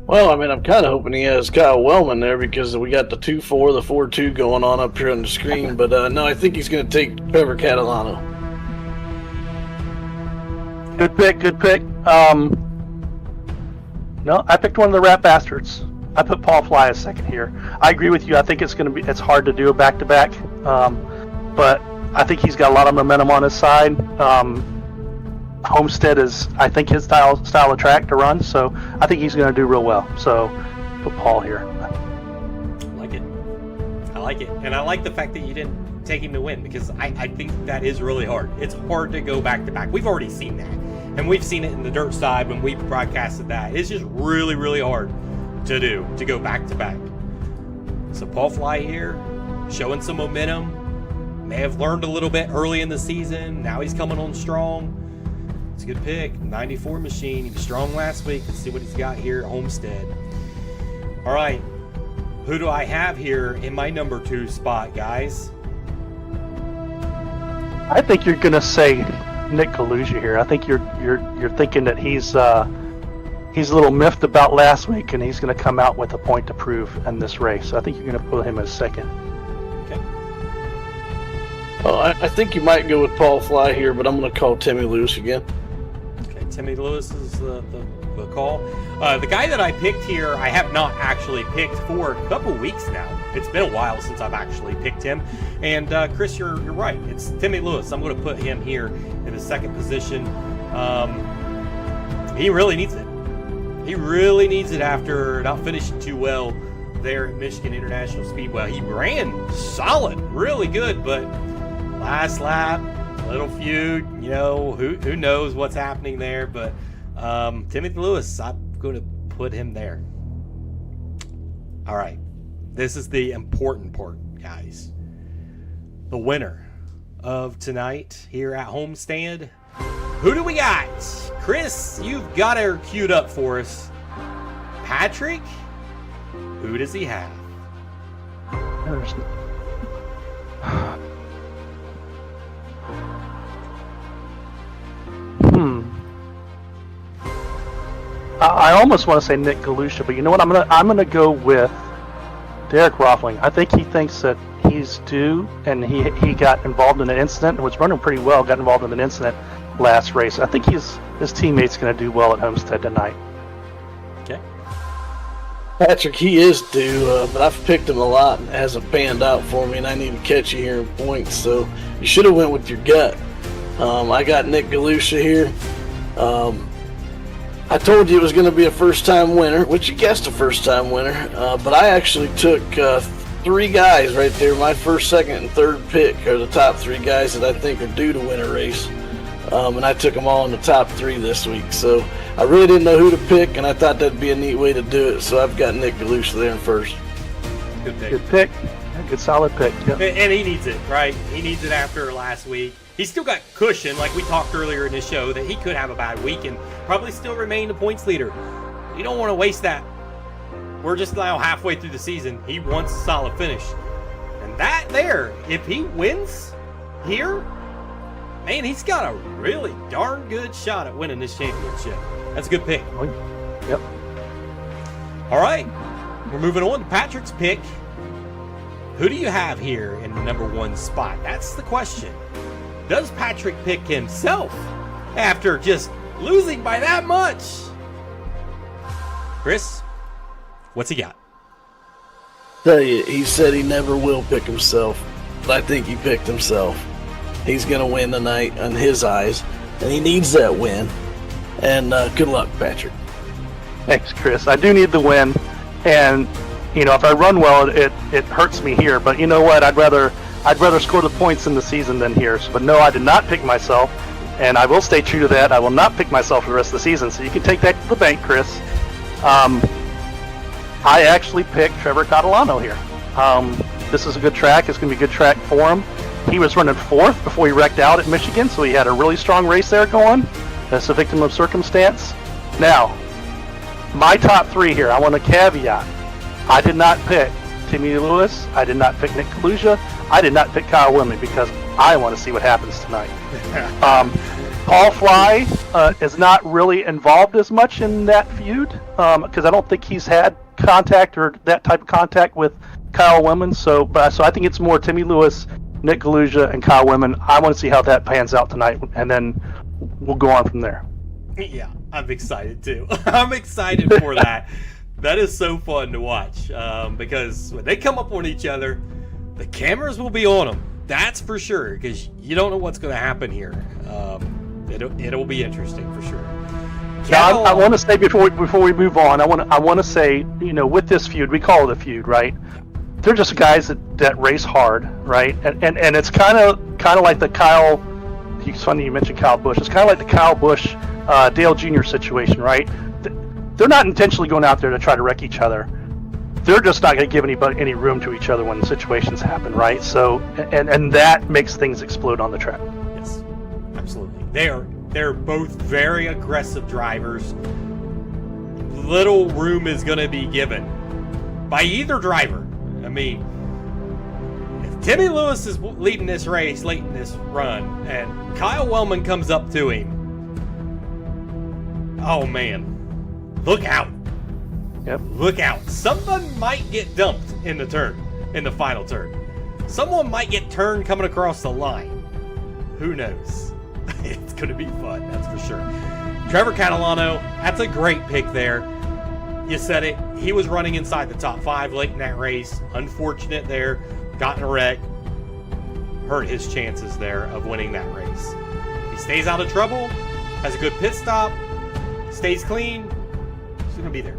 Well, I mean, I'm kind of hoping he has Kyle Wellman there because we got the 2-4, the 4-2 going on up here on the screen. But no, I think he's going to take Trevor Catalano. Good pick, good pick. No, I picked one of the Rat Bastards. I put Paul Fly as second here. I agree with you. I think it's hard to do a back-to-back, but I think he's got a lot of momentum on his side. Homestead is, I think, his style of track to run, so I think he's going to do real well. So put Paul here. I like it, and I like the fact that you didn't take him to win because I think that is really hard. It's hard to go back-to-back. We've already seen that, and we've seen it in the dirt side when we broadcasted that. It's just really, really hard to do, to go back-to-back. So Paul Fly here, showing some momentum. May have learned a little bit early in the season. Now he's coming on strong. It's a good pick. 94 machine. He was strong last week. Let's see what he's got here at Homestead. All right. Who do I have here in my number 2 spot, guys? I think you're going to say Nick Galusha here. I think you're thinking that he's a little miffed about last week, and he's going to come out with a point to prove in this race. I think you're going to put him as second. Okay. Well, I think you might go with Paul Fly here, but I'm going to call Timmy Lewis again. Okay, Timmy Lewis is the call. The guy that I picked here, I have not actually picked for a couple weeks now. It's been a while since I've actually picked him. And Chris, you're right. It's Timmy Lewis. I'm going to put him here in the second position. He really needs it. He really needs it after not finishing too well there at Michigan International Speedway. He ran solid, really good, but last lap, little feud, who knows what's happening there, but Timothy Lewis, I'm going to put him there. All right, this is the important part, guys. The winner of tonight here at Homestead. Who do we got? Chris, you've got her queued up for us. Patrick, who does he have? I almost want to say Nick Galusha, but you know what? I'm gonna go with Derek Roffling. I think he thinks that he's due, and he got involved in an incident and was running pretty well. Got involved in an incident last race. I think his teammate's going to do well at Homestead tonight. Okay. Patrick, he is due, but I've picked him a lot and it hasn't panned out for me, and I need to catch you here in points. So you should have went with your gut. I got Nick Galusha here. I told you it was going to be a first-time winner, which you guessed a first-time winner, but I actually took 3 guys right there. My first, second, and third pick are the top 3 guys that I think are due to win a race, and I took them all in the top 3 this week. So I really didn't know who to pick, and I thought that'd be a neat way to do it, so I've got Nick Galusha there in first. Good pick. Good pick. Good solid pick. Yep. And he needs it, right? He needs it after last week. He's still got cushion, like we talked earlier in the show, that he could have a bad week and probably still remain the points leader. You don't want to waste that. We're just now halfway through the season. He wants a solid finish. And that there, if he wins here, man, he's got a really darn good shot at winning this championship. That's a good pick. Yep. All right. We're moving on to Patrick's pick. Who do you have here in the number 1 spot? That's the question. Does Patrick pick himself after just losing by that much? Chris, what's he got? Tell you, he said he never will pick himself, but I think he picked himself. He's going to win tonight in his eyes, and he needs that win. And good luck, Patrick. Thanks, Chris. I do need the win, and if I run well, it hurts me here. But you know what? I'd rather score the points in the season than here. But no, I did not pick myself, and I will stay true to that. I will not pick myself for the rest of the season. So you can take that to the bank, Chris. I actually picked Trevor Catalano here. This is a good track. It's going to be a good track for him. He was running 4th before he wrecked out at Michigan, so he had a really strong race there going. That's a victim of circumstance. Now, my top 3 here, I want to caveat. I did not pick Timmy Lewis. I did not pick Nick Galusha. I did not pick Kyle Willman because I want to see what happens tonight. Paul Fly is not really involved as much in that feud because I don't think he's had contact or that type of contact with Kyle Willman. So I think it's more Timmy Lewis, Nick Galusha, and Kyle Willman. I want to see how that pans out tonight, and then we'll go on from there. Yeah, I'm excited too. I'm excited for that. That is so fun to watch because when they come up on each other, the cameras will be on them. That's for sure because you don't know what's going to happen here. It'll be interesting for sure. Now, I want to say before we move on, I want to say, with this feud, we call it a feud, right? They're just guys that race hard, right? And it's kind of like the Kyle. It's funny you mentioned Kyle Busch. It's kind of like the Kyle Busch, Dale Jr. situation, right? They're not intentionally going out there to try to wreck each other. They're just not going to give anybody any room to each other when situations happen, right? So, and that makes things explode on the track. Yes, absolutely. They're both very aggressive drivers. Little room is going to be given by either driver. I mean, if Timmy Lewis is leading this race late in this run and Kyle Willman comes up to him, oh man, look out. Yep. Look out. Someone might get dumped in the final turn. Someone might get turned coming across the line. Who knows? It's going to be fun, that's for sure. Trevor Catalano, that's a great pick there. You said it. He was running inside the top 5 late in that race. Unfortunate there. Got in a wreck. Hurt his chances there of winning that race. He stays out of trouble, has a good pit stop, stays clean. He's going to be there.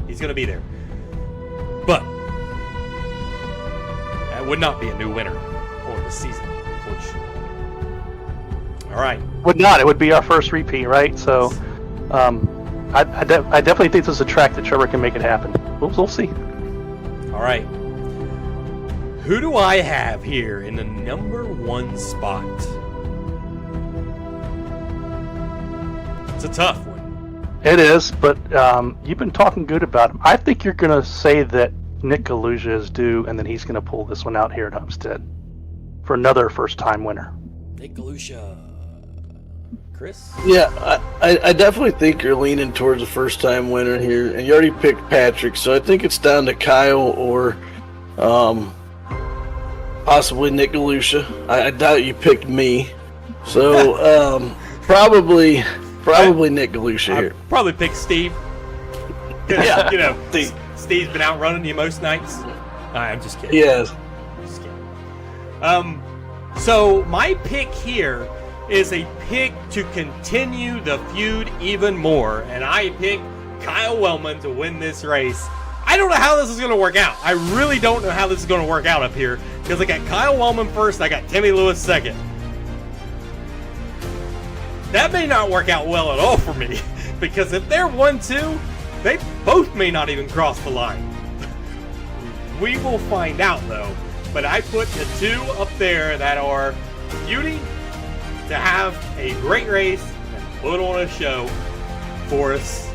He's going to be there. But that would not be a new winner for the season, unfortunately. All right. Would not. It would be our first repeat, right? So I definitely think this is a track that Trevor can make it happen. We'll see. All right. Who do I have here in the number 1 spot? It's a tough one. It is, but you've been talking good about him. I think you're going to say that Nick Galusha is due, and then he's going to pull this one out here at Homestead for another first-time winner. Nick Galusha. Chris? Yeah, I definitely think you're leaning towards a first-time winner here, and you already picked Patrick, so I think it's down to Kyle or possibly Nick Galusha. I doubt you picked me, so probably Nick Galusha here. I'd probably pick Steve. Yeah, Steve's been out running you most nights. I'm just kidding. Yes. I'm just kidding. So my pick here is a pick to continue the feud even more, and I pick Kyle Willman to win this race. I don't know how this is going to work out. I really don't know how this is going to work out up here because I got Kyle Willman first, I got Timmy Lewis second. That may not work out well at all for me because if they're 1-2, they both may not even cross the line. We will find out though, but I put the 2 up there that are feuding to have a great race and put on a show for us.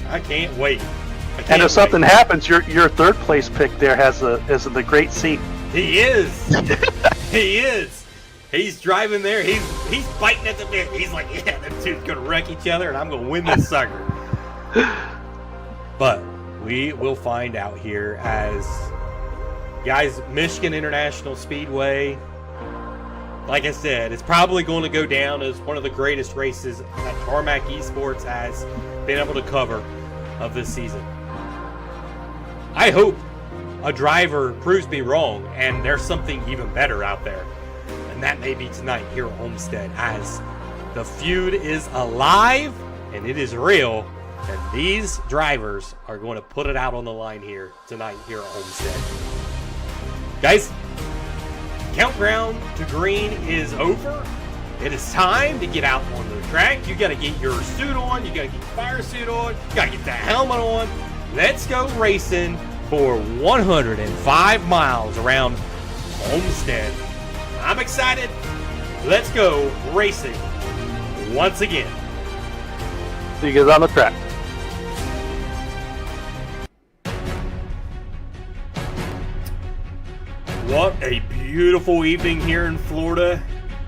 I can't wait. And if something happens, your third place pick there has the great seat. He is. He is. He's driving there. He's biting at the bit. He's like, yeah, them two's gonna wreck each other, and I'm gonna win this sucker. But we will find out here as guys. Michigan International Speedway. Like I said, it's probably going to go down as one of the greatest races that Tarmac Esports has been able to cover of this season. I hope a driver proves me wrong and there's something even better out there. And that may be tonight here at Homestead as the feud is alive and it is real And these drivers are going to put it out on the line here tonight here at Homestead. Guys, countdown to green is over. It is time to get out on the track. You got to get your suit on. You got to get your fire suit on. You got to get the helmet on. Let's go racing for 105 miles around Homestead. I'm excited. Let's go racing once again. See you guys on the track. What a beautiful evening here in Florida.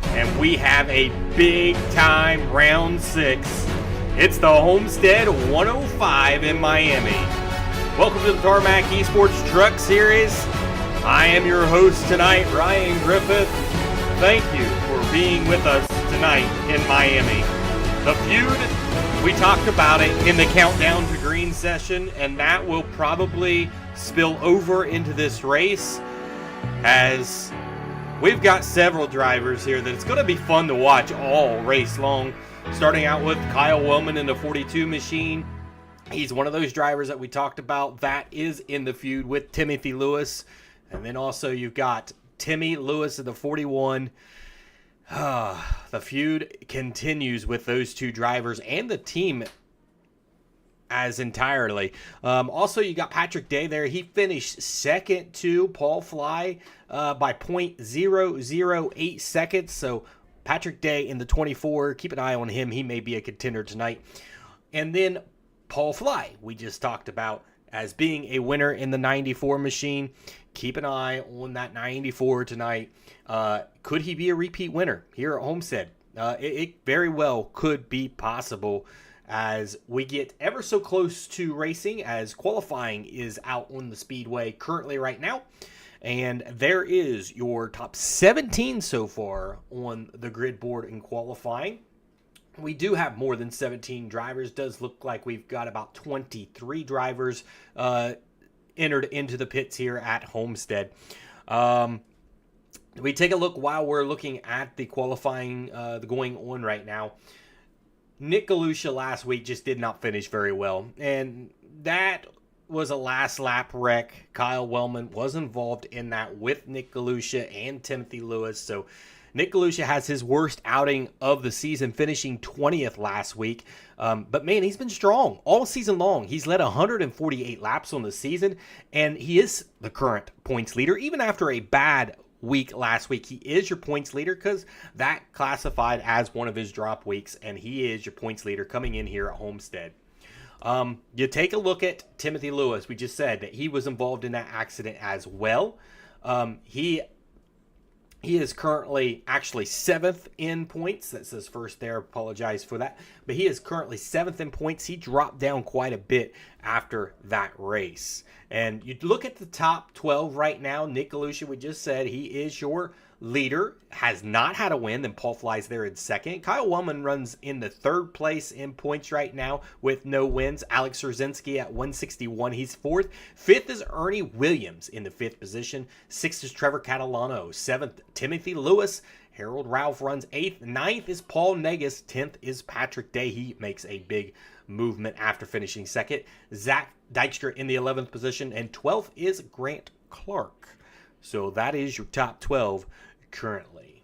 And we have a big time round 6. It's the Homestead 105 in Miami. Welcome to the Tarmac Esports Truck Series. I am your host tonight, Ryan Griffith. Thank you for being with us tonight in Miami. The feud, we talked about it in the countdown to green session, and that will probably spill over into this race, as we've got several drivers here that it's going to be fun to watch all race long. Starting out with Kyle Wellman in the 42 machine. He's one of those drivers that we talked about that is in the feud with Timothy Lewis. And then also you've got Timmy Lewis in the 41. The feud continues with those two drivers and the team as entirely. Also, you got Patrick Day there. He finished second to Paul Fly by 0.008 seconds. So Patrick Day in the 24, keep an eye on him. He may be a contender tonight. And then Paul Fly, we just talked about as being a winner in the 94 machine. Keep an eye on that 94 tonight. Could he be a repeat winner here at Homestead? It very well could be possible, as we get ever so close to racing, as qualifying is out on the speedway currently right now. And there is your top 17 so far on the grid board in qualifying. We do have more than 17 drivers. Does look like we've got about 23 drivers entered into the pits here at Homestead. We take a look while we're looking at the qualifying going on right now. Nick Galusha last week just did not finish very well, and that was a last lap wreck. Kyle Wellman was involved in that with Nick Galusha and Timothy Lewis. So Nick Galusha has his worst outing of the season, finishing 20th last week. But man, he's been strong all season long. He's led 148 laps on the season, and he is the current points leader, even after a bad week last week. He is your points leader because that classified as one of his drop weeks, and he is your points leader coming in here at Homestead. You take a look at Timothy Lewis. We just said that he was involved in that accident as well. He is currently actually 7th in points. That says first there. Apologize for that. But he is currently 7th in points. He dropped down quite a bit after that race. And you look at the top 12 right now. Nick Galusha, we just said, he is your leader. Has not had a win. Then Paul Fly's there in second. Kyle Wellman runs in the 3rd place in points right now with no wins. Alex Rzinski at 161. He's 4th. 5th is Ernie Williams in the 5th position. 6th is Trevor Catalano. 7th, Timothy Lewis. Harold Ralph runs 8th. 9th is Paul Negus. 10th is Patrick Day. He makes a big movement after finishing 2nd. Zach Dykstra in the 11th position. And 12th is Grant Clark. So that is your top 12 currently.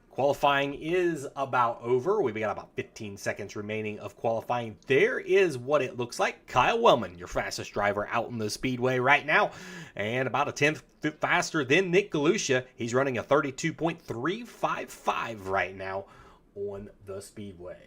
Qualifying is about over. We've got about 15 seconds remaining of qualifying. There is what it looks like. Kyle Wellman, your fastest driver out in the speedway right now, and about a 10th faster than Nick Galusha. He's running a 32.355 right now on the speedway.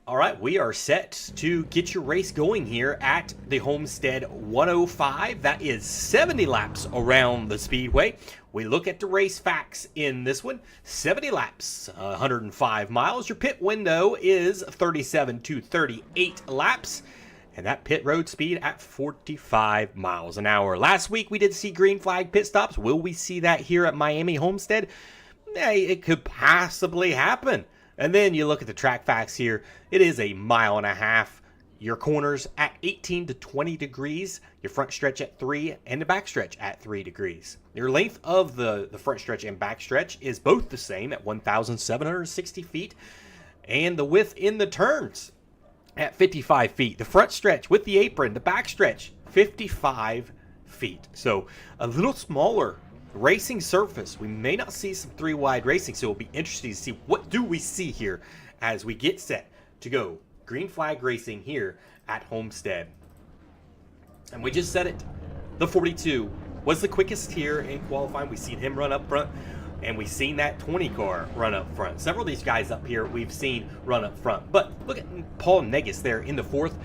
All right, we are set to get your race going here at the Homestead 105. That is 70 laps around the speedway. We look at the race facts in this one. 70 laps, 105 miles. Your pit window is 37 to 38 laps. And that pit road speed at 45 miles an hour. Last week we did see green flag pit stops. Will we see that here at Miami Homestead? It could possibly happen. And then you look at the track facts here. It is a 1.5 mile Your corners at 18 to 20 degrees, your front stretch at 3, and the back stretch at 3 degrees. Your length of the front stretch and back stretch is both the same at 1,760 feet, and the width in the turns at 55 feet. The front stretch with the apron, the back stretch, 55 feet. So a little smaller racing surface. We may not see some 3-wide racing, so it'll be interesting to see what do we see here as we get set to go green flag racing here at Homestead. And we just said it, the 42 was the quickest here in qualifying. We've seen him run up front, and we've seen that 20 car run up front. Several of these guys up here we've seen run up front. But look at Paul Negus there in the 4th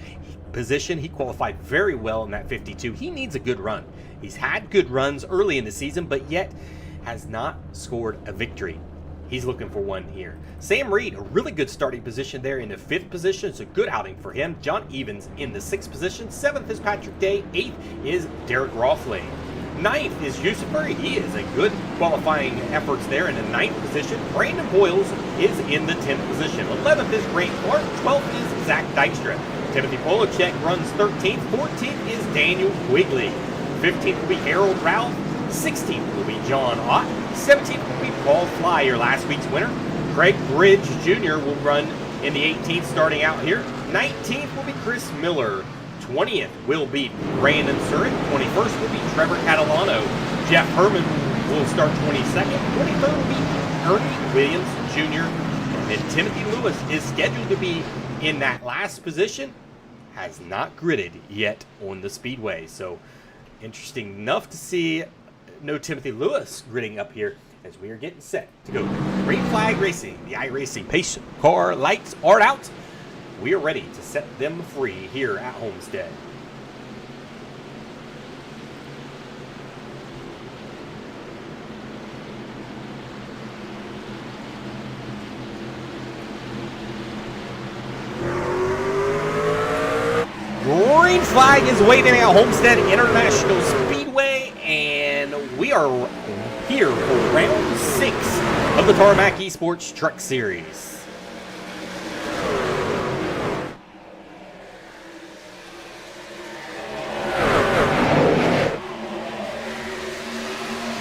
position. He qualified very well in that 52. He needs a good run. He's had good runs early in the season, but yet has not scored a victory. He's looking for one here. Sam Reed, a really good starting position there in the 5th position. It's a good outing for him. John Evans in the 6th position. 7th is Patrick Day. 8th is Derek Rothling. 9th is Yusufer. He is a good qualifying efforts there in the 9th position. Brandon Boyles is in the 10th position. 11th is Grant Clark. 12th is Zach Dykstra. Timothy Polachek runs 13th. 14th is Daniel Quigley. 15th will be Harold Ralph. 16th will be John Ott. 17th will be Paul Fly, your last week's winner. Greg Bridge Jr. will run in the 18th starting out here. 19th will be Chris Miller. 20th will be Brandon Surratt. 21st will be Trevor Catalano. Jeff Herman will start 22nd. 23rd will be Ernie Williams Jr. And Timothy Lewis is scheduled to be in that last position. Has not gridded yet on the speedway. So interesting enough to see no Timothy Lewis gridding up here as we are getting set to go green flag racing. The iRacing pace car lights are out. We are ready to set them free here at Homestead. Green flag is waving at Homestead International Speedway, and we are here for round 6 of the Tarmac Esports Truck Series.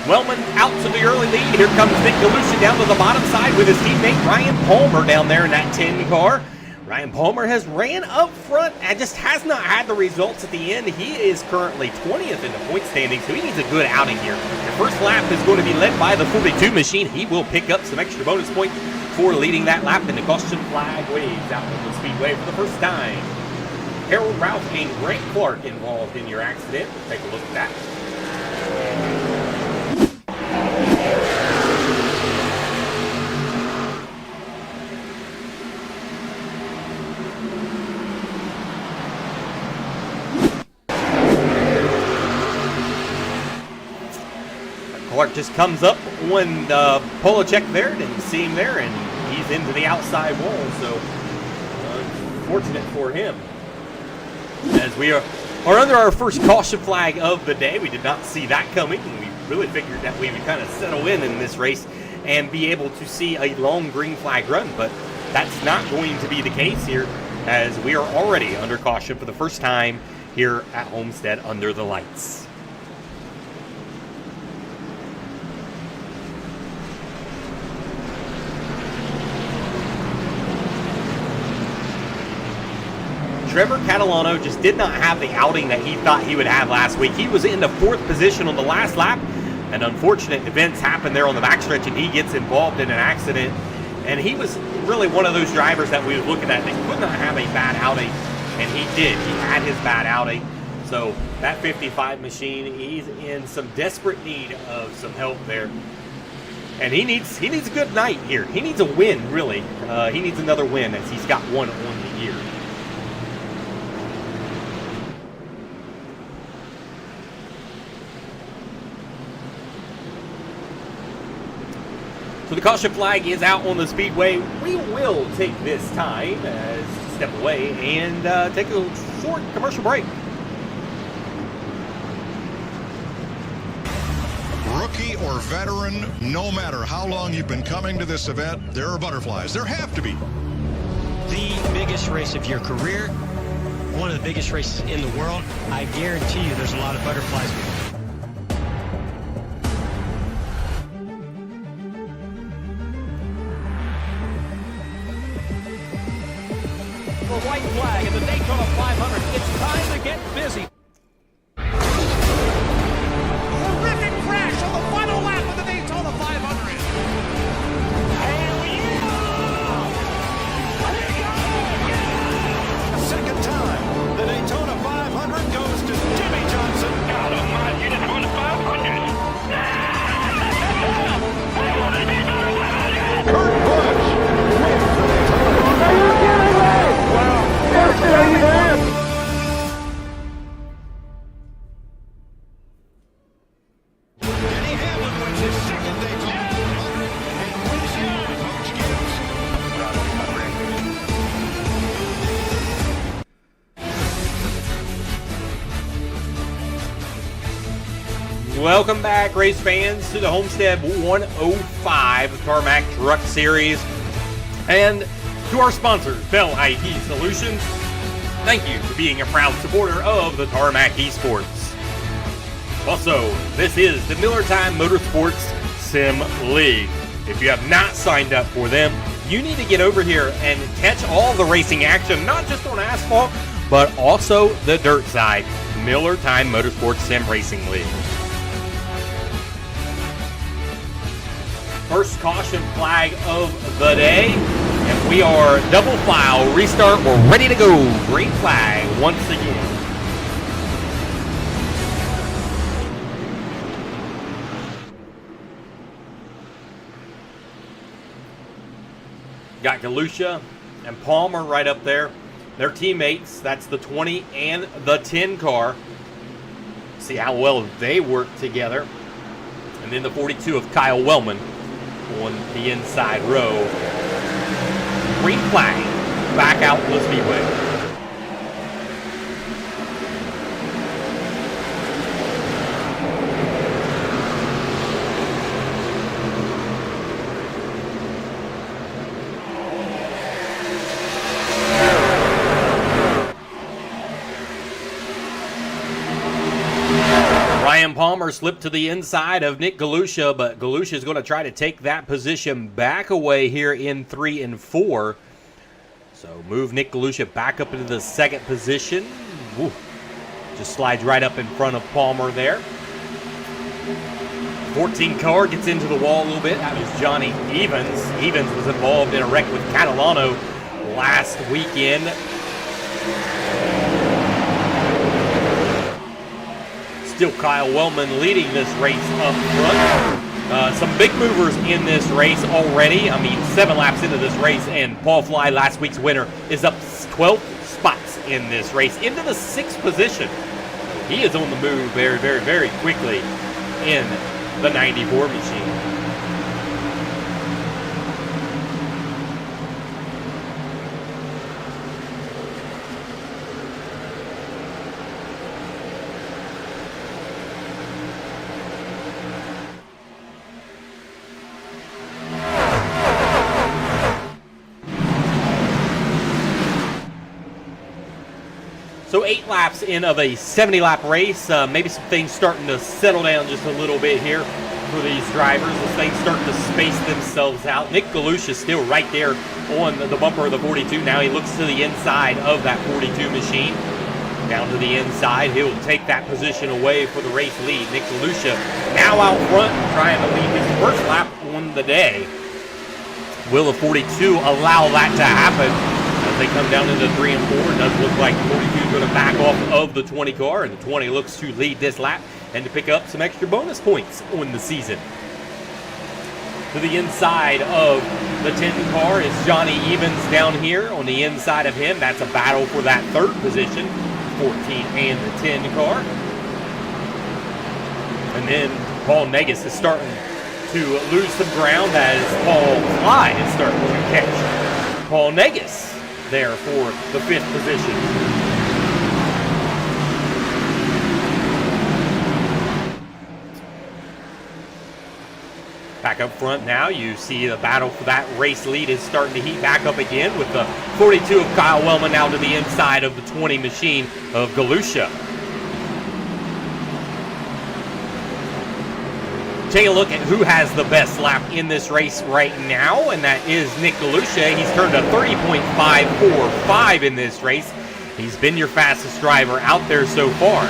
Wellman out to the early lead. Here comes Nick Galusha down to the bottom side with his teammate Ryan Palmer down there in that 10 car. Ryan Palmer has ran up front and just has not had the results at the end. He is currently 20th in the point standing, so he needs a good outing here. The first lap is going to be led by the 42 machine. He will pick up some extra bonus points for leading that lap, and the caution flag waves out on the speedway for the first time. Harold Ralph and Grant Clark involved in your accident. Take a look at that. Clark just comes up when Polachek there, didn't see him there, and he's into the outside wall, so unfortunate for him. As we are under our first caution flag of the day. We did not see that coming, and we really figured that we would kind of settle in this race and be able to see a long green flag run, but that's not going to be the case here, as we are already under caution for the first time here at Homestead under the lights. Trevor Catalano just did not have the outing that he thought he would have last week. He was in the 4th position on the last lap, and unfortunate events happened there on the backstretch, and he gets involved in an accident. And he was really one of those drivers that we were looking at that could not have a bad outing, and he did. He had his bad outing. So that 55 machine, he's in some desperate need of some help there. And he needs a good night here. He needs a win, really. He needs another win, as he's got one on the year. So the caution flag is out on the speedway. We will take this time as to step away and take a short commercial break. Rookie or veteran, no matter how long you've been coming to this event, there are butterflies. There have to be. The biggest race of your career, one of the biggest races in the world. I guarantee you there's a lot of butterflies. The white flag in the Daytona 500. It's time to get busy. Horrific crash on the final lap of the Daytona 500. Second time, the Daytona 500 goes to Jimmy Johnson. God almighty, you just won the 500. Kurt Busch wins the Daytona 500. Are you kidding me? Wow. Are you there? Denny Hamlin wins his second Daytona 500 and wins the Coach Gibbs. Welcome back, race fans, to the Homestead 105 Tarmac Truck Series, and to our sponsors, Bell IT Solutions. Thank you for being a proud supporter of the Tarmac Esports. Also, this is the Miller Time Motorsports Sim League. If you have not signed up for them, you need to get over here and catch all the racing action, not just on asphalt, but also the dirt side. Miller Time Motorsports Sim Racing League. First caution flag of the day, and we are double file, restart, we're ready to go. Green flag once again. Got Galusha and Palmer right up there. Their teammates, that's the 20 and the 10 car. See how well they work together. And then the 42 of Kyle Wellman on the inside row. Green flag back out to the speedway. Ryan Palmer slipped to the inside of Nick Galusha, but Galusha is going to try to take that position back away here in 3 and 4. So move Nick Galusha back up into the second position. Woo. Just slides right up in front of Palmer there. 14 car gets into the wall a little bit. That was Johnny Evans. Evans was involved in a wreck with Catalano last weekend. Still Kyle Wellman leading this race up front. Some big movers in this race already. I mean, 7 laps into this race, and Paul Fly, last week's winner, is up 12 spots in this race into the 6th position. He is on the move very, very, very quickly in the 94 machine. So 8 laps in of a 70-lap race. Maybe some things starting to settle down just a little bit here for these drivers as things start to space themselves out. Nick Galusha still right there on the bumper of the 42. Now he looks to the inside of that 42 machine. Down to the inside. He'll take that position away for the race lead. Nick Galusha now out front trying to lead his first lap on the day. Will the 42 allow that to happen? As they come down into 3 and 4, it does look like the 42 is going to back off of the 20 car, and the 20 looks to lead this lap and to pick up some extra bonus points on the season. To the inside of the 10 car is Johnny Evans down here. On the inside of him, that's a battle for that 3rd position, 14 and the 10 car. And then Paul Negus is starting to lose some ground as Paul Fly is starting to catch Paul Negus there for the 5th position. Back up front now, you see the battle for that race lead is starting to heat back up again with the 42 of Kyle Wellman now to the inside of the 20 machine of Galusha. Take a look at who has the best lap in this race right now, and that is Nick Galusha. He's turned a 30.545 in this race. He's been your fastest driver out there so far.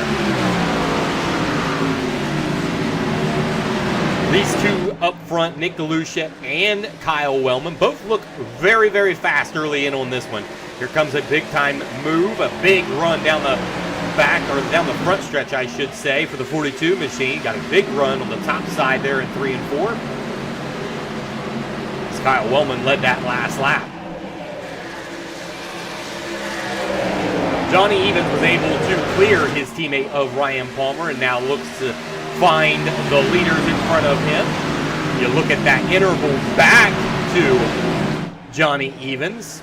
These two up front, Nick Galusha and Kyle Wellman, both look very, very fast early in on this one. Here comes a big-time move, a big run down the back, or down the front stretch, I should say, for the 42 machine. Got a big run on the top side there in 3 and 4. As Kyle Wellman led that last lap. Johnny Evans was able to clear his teammate of Ryan Palmer and now looks to find the leaders in front of him. You look at that interval back to Johnny Evans.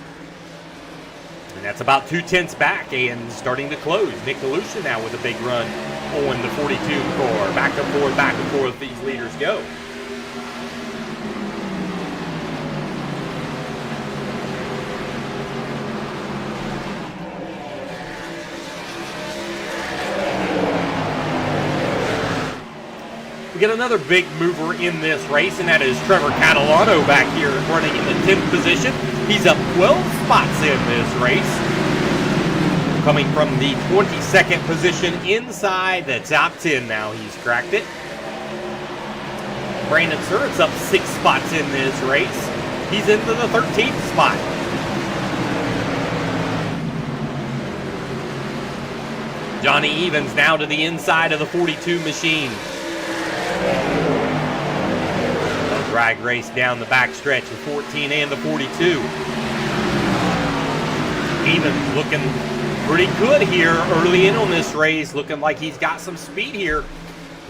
And that's about 2/10 back and starting to close. Nick Galusha now with a big run on the 42 car. Back and forth these leaders go. We get another big mover in this race, and that is Trevor Catalano back here running in the 10th position. He's up 12 spots in this race. Coming from the 22nd position inside the top 10 now. He's cracked it. Brandon Surratt's up 6 spots in this race. He's into the 13th spot. Johnny Evans now to the inside of the 42 machine. A drag race down the backstretch of 14 and the 42. Evans looking pretty good here early in on this race, looking like he's got some speed here.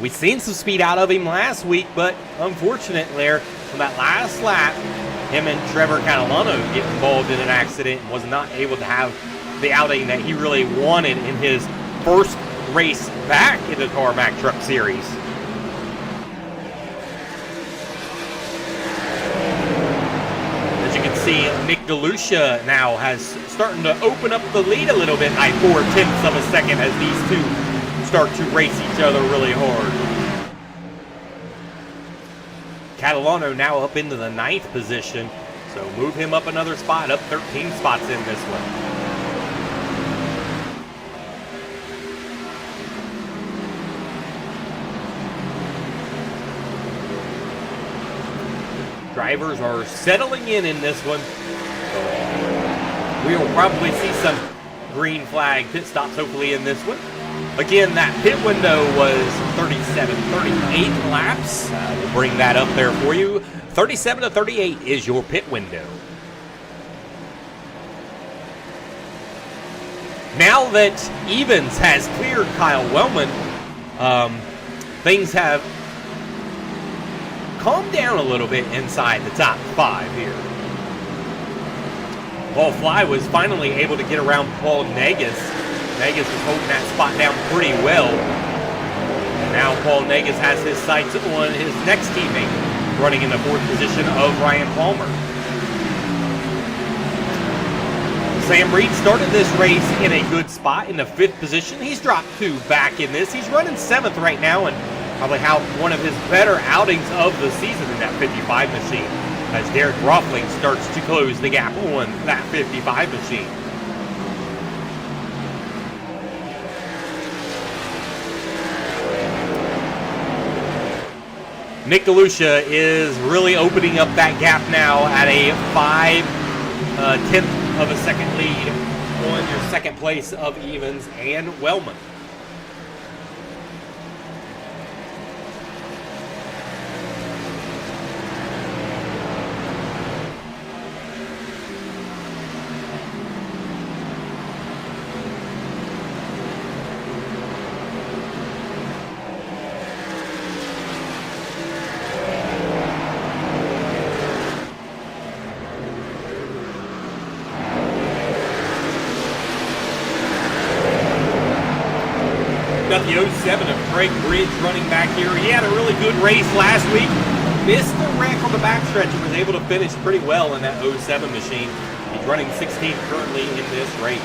We've seen some speed out of him last week, but unfortunately there, on that last lap, him and Trevor Catalano get involved in an accident and was not able to have the outing that he really wanted in his first race back in the Tarmac Truck Series. See, Nick Galusha now has starting to open up the lead a little bit by 4/10 of a second as these two start to race each other really hard. Catalano now up into the 9th position, so move him up another spot, up 13 spots in this one. Drivers are settling in this one. We will probably see some green flag pit stops hopefully in this one. Again, that pit window was 38 laps. We'll bring that up there for you. 37 to 38 is your pit window. Now that Evans has cleared Kyle Wellman, things have calm down a little bit inside the top 5 here. Paul Fly was finally able to get around Paul Negus. Negus was holding that spot down pretty well. Now Paul Negus has his sights on his next teammate, running in the 4th position of Ryan Palmer. Sam Reed started this race in a good spot in the 5th position. He's dropped 2 back in this. He's running 7th right now, and probably one of his better outings of the season in that 55 machine, as Derek Roffling starts to close the gap on that 55 machine. Nick Galusha is really opening up that gap now at a 5/10 of a second lead on your second place of Evans and Wellman. Got the 07 of Craig Bridge running back here. He had a really good race last week. missed the wreck on the backstretch and was able to finish pretty well in that 07 machine. He's running 16th currently in this race.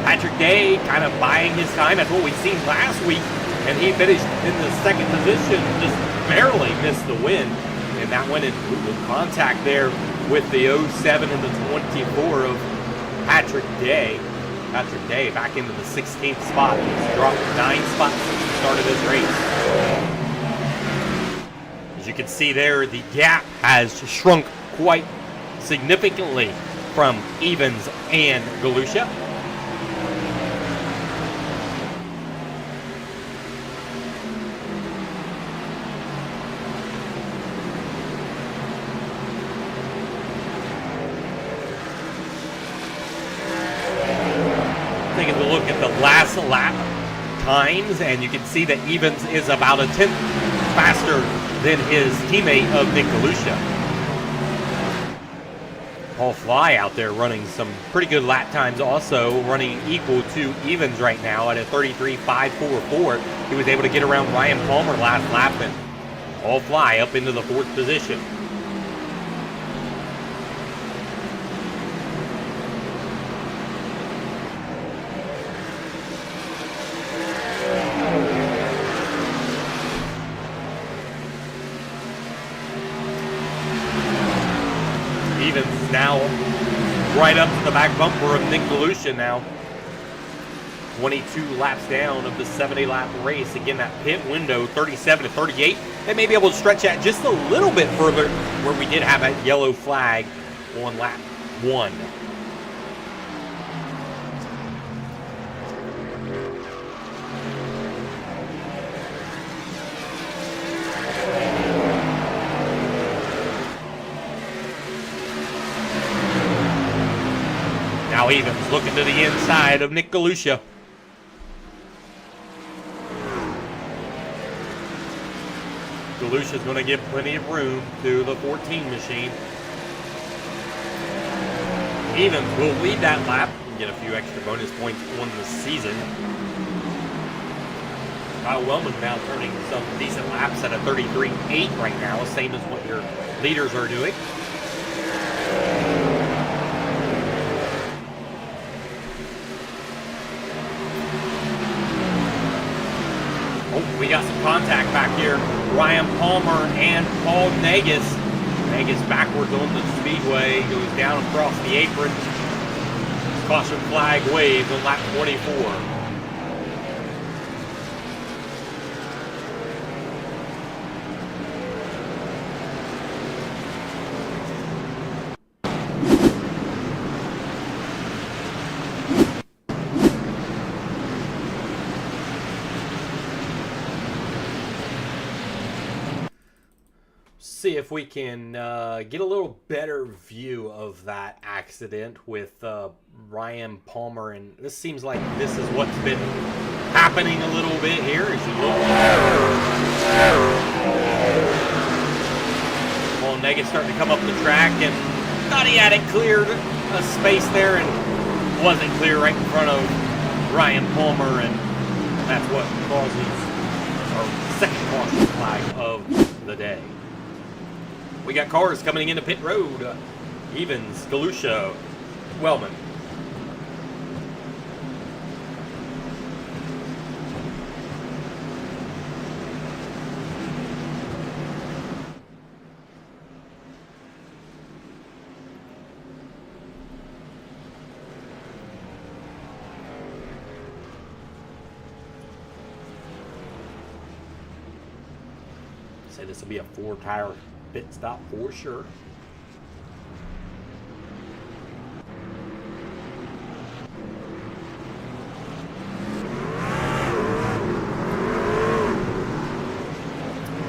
Patrick Day kind of buying his time. That's what we've seen last week. And he finished in the second position, just barely missed the win. And that went in contact there with the 07 and the 24 of Patrick Day. Patrick Day back into the 16th spot. He's dropped 9 spots since the start of this race. As you can see there, the gap has shrunk quite significantly from Evans and Galusha. Taking a look at the last lap times, and you can see that Evans is about a 10th faster than his teammate of Nick Galusha. Paul Fly out there running some pretty good lap times, also running equal to Evans right now at a 33.544. He was able to get around Ryan Palmer last lap, and Paul Fly up into the 4th position. Evans now right up to the back bumper of Nick Galusha now. 22 laps down of the 70-lap race. Again, that pit window, 37 to 38. They may be able to stretch that just a little bit further where we did have that yellow flag on lap 1. Now Evans looking to the inside of Nick Galusha. Galusha's going to give plenty of room to the 14 machine. Evans will lead that lap and get a few extra bonus points on the season. Kyle Wellman now turning some decent laps at a 33.8 right now, same as what your leaders are doing. Oh, we got some contact back here. Ryan Palmer and Paul Negus. Negus backwards on the speedway, goes down across the apron. Caution flag waves on lap 24. See if we can get a little better view of that accident with Ryan Palmer, and this seems like this is what's been happening a little bit here as you look. Paul Negus starting to come up the track and thought he had it cleared a space there and wasn't clear right in front of Ryan Palmer, and that's what causes our second caution flag of the day. We got cars coming into pit road. Evans, Galusha, Wellman. Say this will be a 4-tire pit stop for sure.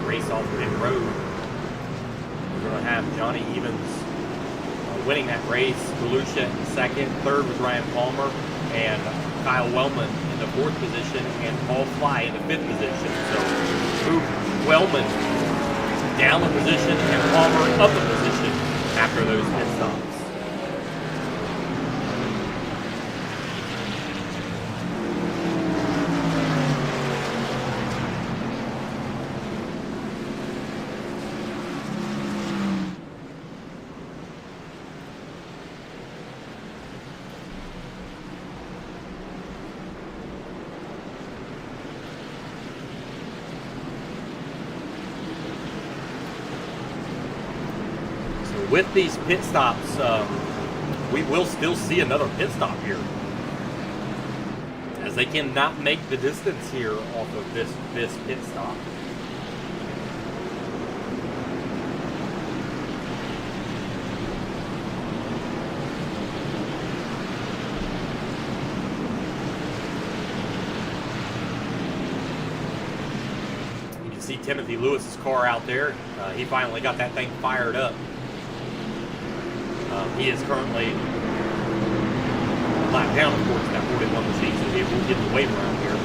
Race off pit road. We're going to have Johnny Evans winning that race. Galusha in second. Third was Ryan Palmer. And Kyle Wellman in the 4th position. And Paul Fly in the 5th position. So move Wellman down the position and Palmer up the position after those pit stops. with these pit stops, we will still see another pit stop here, as they cannot make the distance here off of this pit stop. You can see Timothy Lewis's car out there. He finally got that thing fired up. He is currently lap down, of course, that 41 machine, so he will get the wave around here.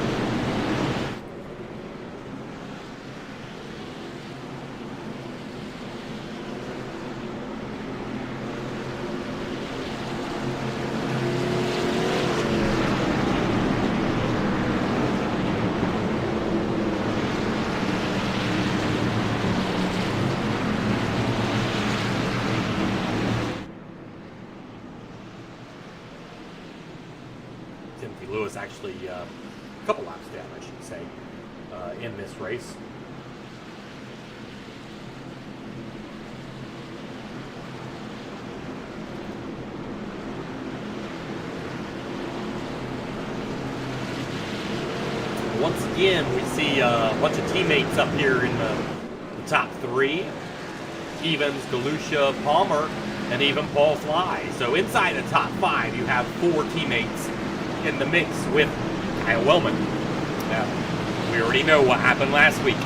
Timothy Lewis actually a couple laps down, I should say, in this race. Once again, we see a bunch of teammates up here in the top three. Evans, Galusha, Palmer, and even Paul Fly. So inside the top five, you have 4 teammates in the mix with Kyle Wellman. Now, we already know what happened last week.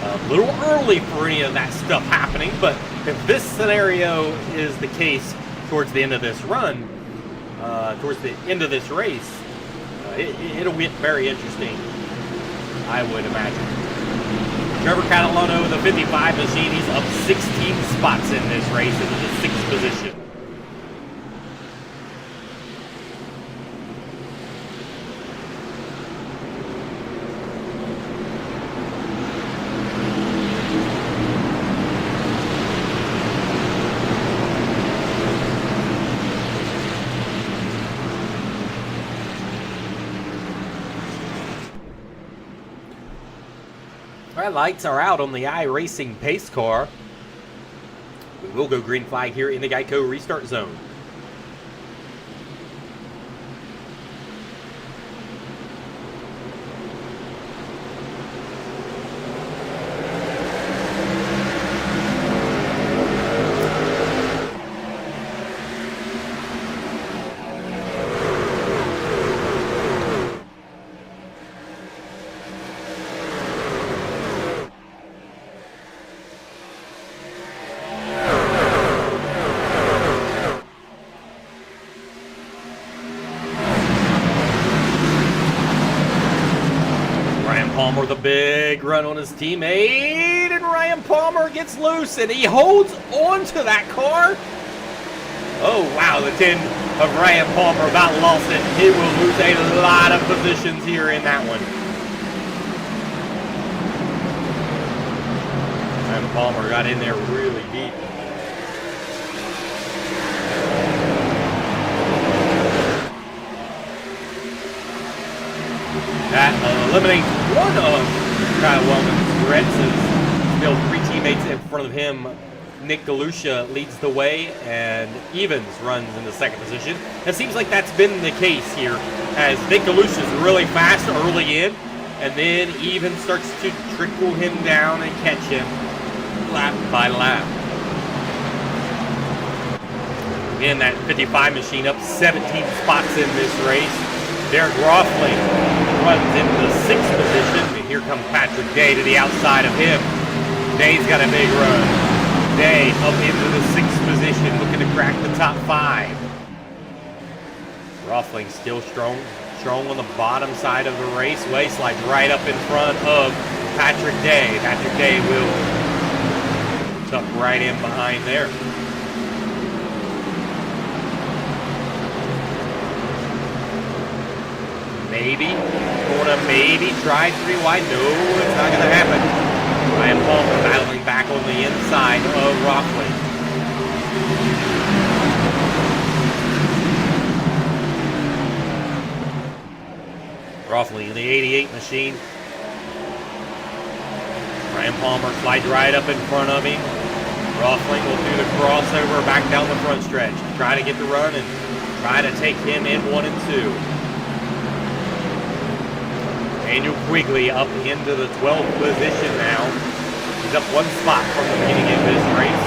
A little early for any of that stuff happening, but if this scenario is the case towards the end of this run, towards the end of this race, it'll get very interesting, I would imagine. Trevor Catalano, the 55 machine, he's up 16 spots in this race into the 6th position. Red lights are out on the iRacing pace car. We will go green flag here in the Geico restart zone. Palmer, the big run on his teammate, and Ryan Palmer gets loose, and he holds on to that car. Oh, wow, the 10 of Ryan Palmer about lost it. He will lose a lot of positions here in that one. Ryan Palmer got in there really deep. That eliminates one of Kyle Wellman's threats. Still 3 teammates in front of him. Nick Galusha leads the way, and Evans runs in the 2nd position. It seems like that's been the case here, as Nick Galusha is really fast early in, and then Evans starts to trickle him down and catch him lap by lap. Again, that 55 machine up 17 spots in this race. Derek Rothling runs into the 6th position. And here comes Patrick Day to the outside of him. Day's got a big run. Day up into the 6th position, looking to crack the top 5. Rothling still strong on the bottom side of the raceway. Slides right up in front of Patrick Day. Patrick Day will tuck right in behind there. Maybe try 3 wide. No, it's not going to happen. Ryan Palmer battling back on the inside of Rothling. Rothling in the 88 machine. Ryan Palmer slides right up in front of him. Rothling will do the crossover back down the front stretch. Try to get the run and try to take him in 1 and 2. Daniel Quigley up into the 12th position now. He's up 1 spot from the beginning of this race.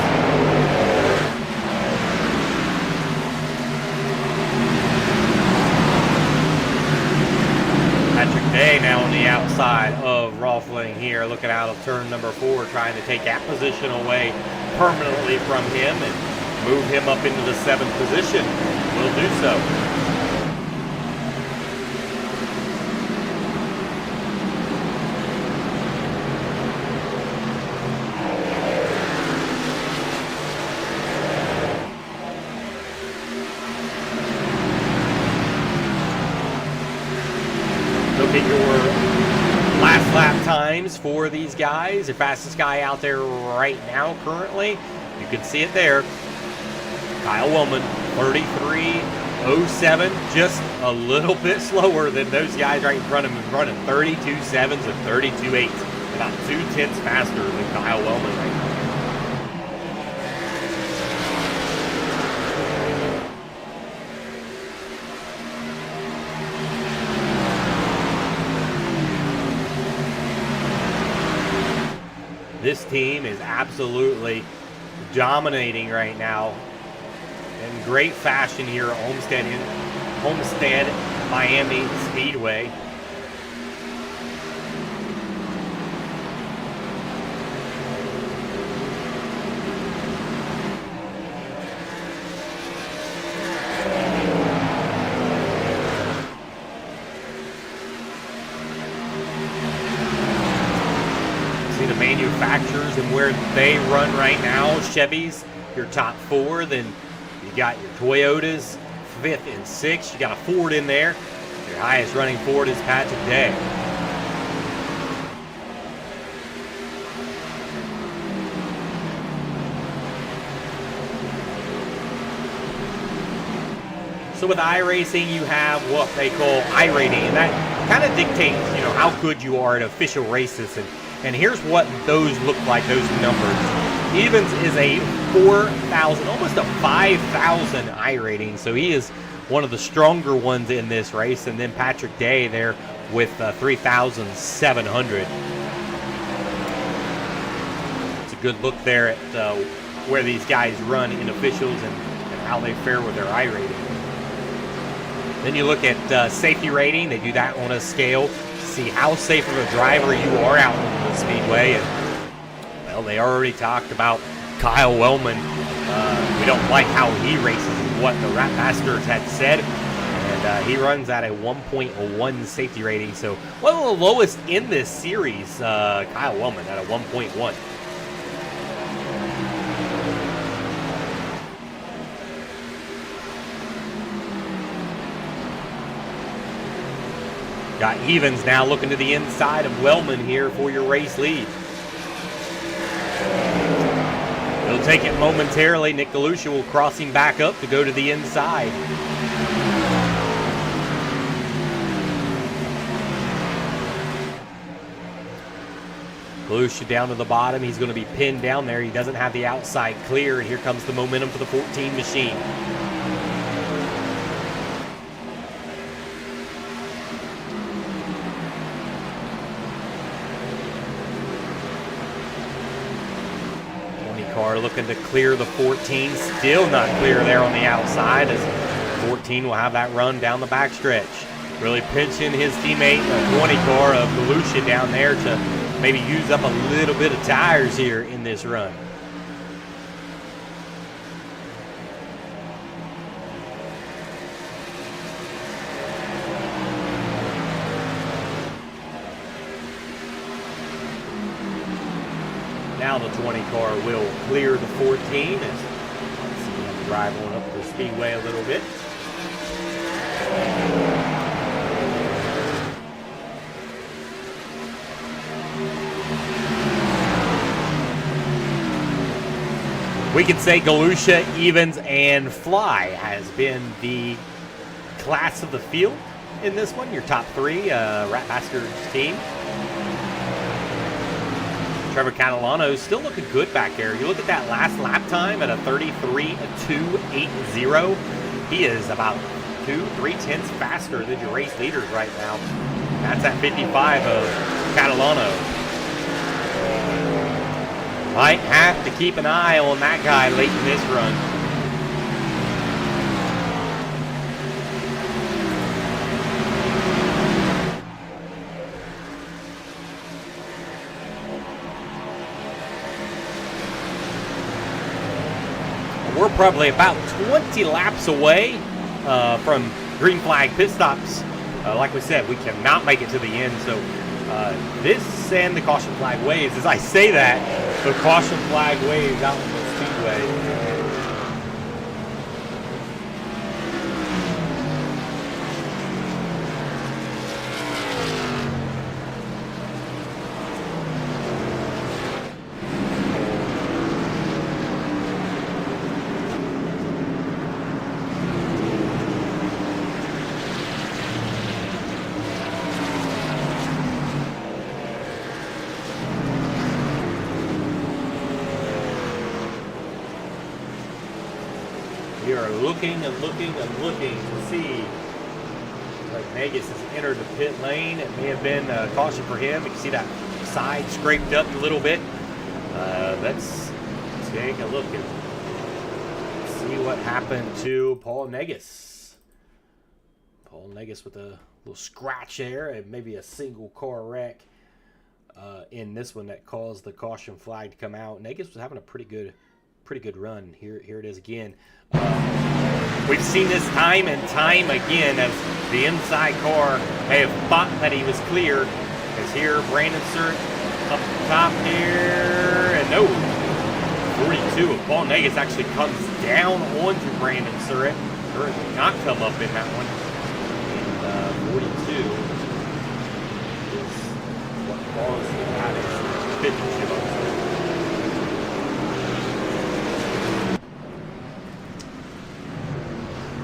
Patrick Day now on the outside of Rothling here, looking out of turn number 4, trying to take that position away permanently from him and move him up into the 7th position. Will do so. Look at your last lap times for these guys. The fastest guy out there right now currently, you can see it there, Kyle Wellman, 33:07, just a little bit slower than those guys right in front of him, running 32.7s and 32.8s, about 0.2 faster than Kyle Wellman right now. This team is absolutely dominating right now in great fashion here at Homestead Miami Speedway. The manufacturers and where they run right now. Chevy's your top 4, then you got your Toyotas 5th and 6th. You got a Ford in there. Your highest running Ford is Patrick Day. So with iRacing, you have what they call iRating, and that kind of dictates, how good you are at official races. And here's what those look like, those numbers. Evans is a 4,000, almost a 5,000 iRating, so he is one of the stronger ones in this race. And then Patrick Day there with 3,700. It's a good look there at where these guys run in officials and how they fare with their iRating. Then you look at safety rating. They do that on a scale to see how safe of a driver you are out on the speedway. And, well, they already talked about Kyle Wellman. We don't like how he races, is what the Rat Masters had said. And he runs at a 1.1 safety rating. So one of the lowest in this series, Kyle Wellman at a 1.1. Got Evans now looking to the inside of Wellman here for your race lead. He'll take it momentarily. Nick Galusha will cross him back up to go to the inside. Galusha down to the bottom. He's going to be pinned down there. He doesn't have the outside clear, and here comes the momentum for the 14 machine. Car looking to clear the 14, still not clear there on the outside, as 14 will have that run down the backstretch. Really pinching his teammate, the 20 car of Galusha down there to maybe use up a little bit of tires here in this run. Now the 20 car will clear the 14 as let's see him drive on up the speedway a little bit. We can say Galusha, Evans, and Fly has been the class of the field in this one. Your top 3 Rat Masters team. Trevor Catalano's still looking good back there. You look at that last lap time at a 33.280. He is about 2-3 tenths faster than your race leaders right now. That's at 55 of Catalano. Might have to keep an eye on that guy late in this run. We're probably about 20 laps away from green flag pit stops. Like we said, we cannot make it to the end. So this and the caution flag waves. As I say that, the caution flag waves out on the speedway. We are looking and looking and looking to see. Like Vegas has entered the pit lane. It may have been a caution for him. You can see that side scraped up a little bit. Let's take a look and see what happened to Paul Negus. Paul Negus with a little scratch there and maybe a single car wreck in this one that caused the caution flag to come out. Negus was having a pretty good run. Here it is again. We've seen this time and time again as the inside car may have thought that he was clear. As here, Brandon Surratt up top here, and no, 42 of Paul Negus actually comes down onto Brandon Surratt. Surratt did not come up in that one. And 42 is what caused that championship.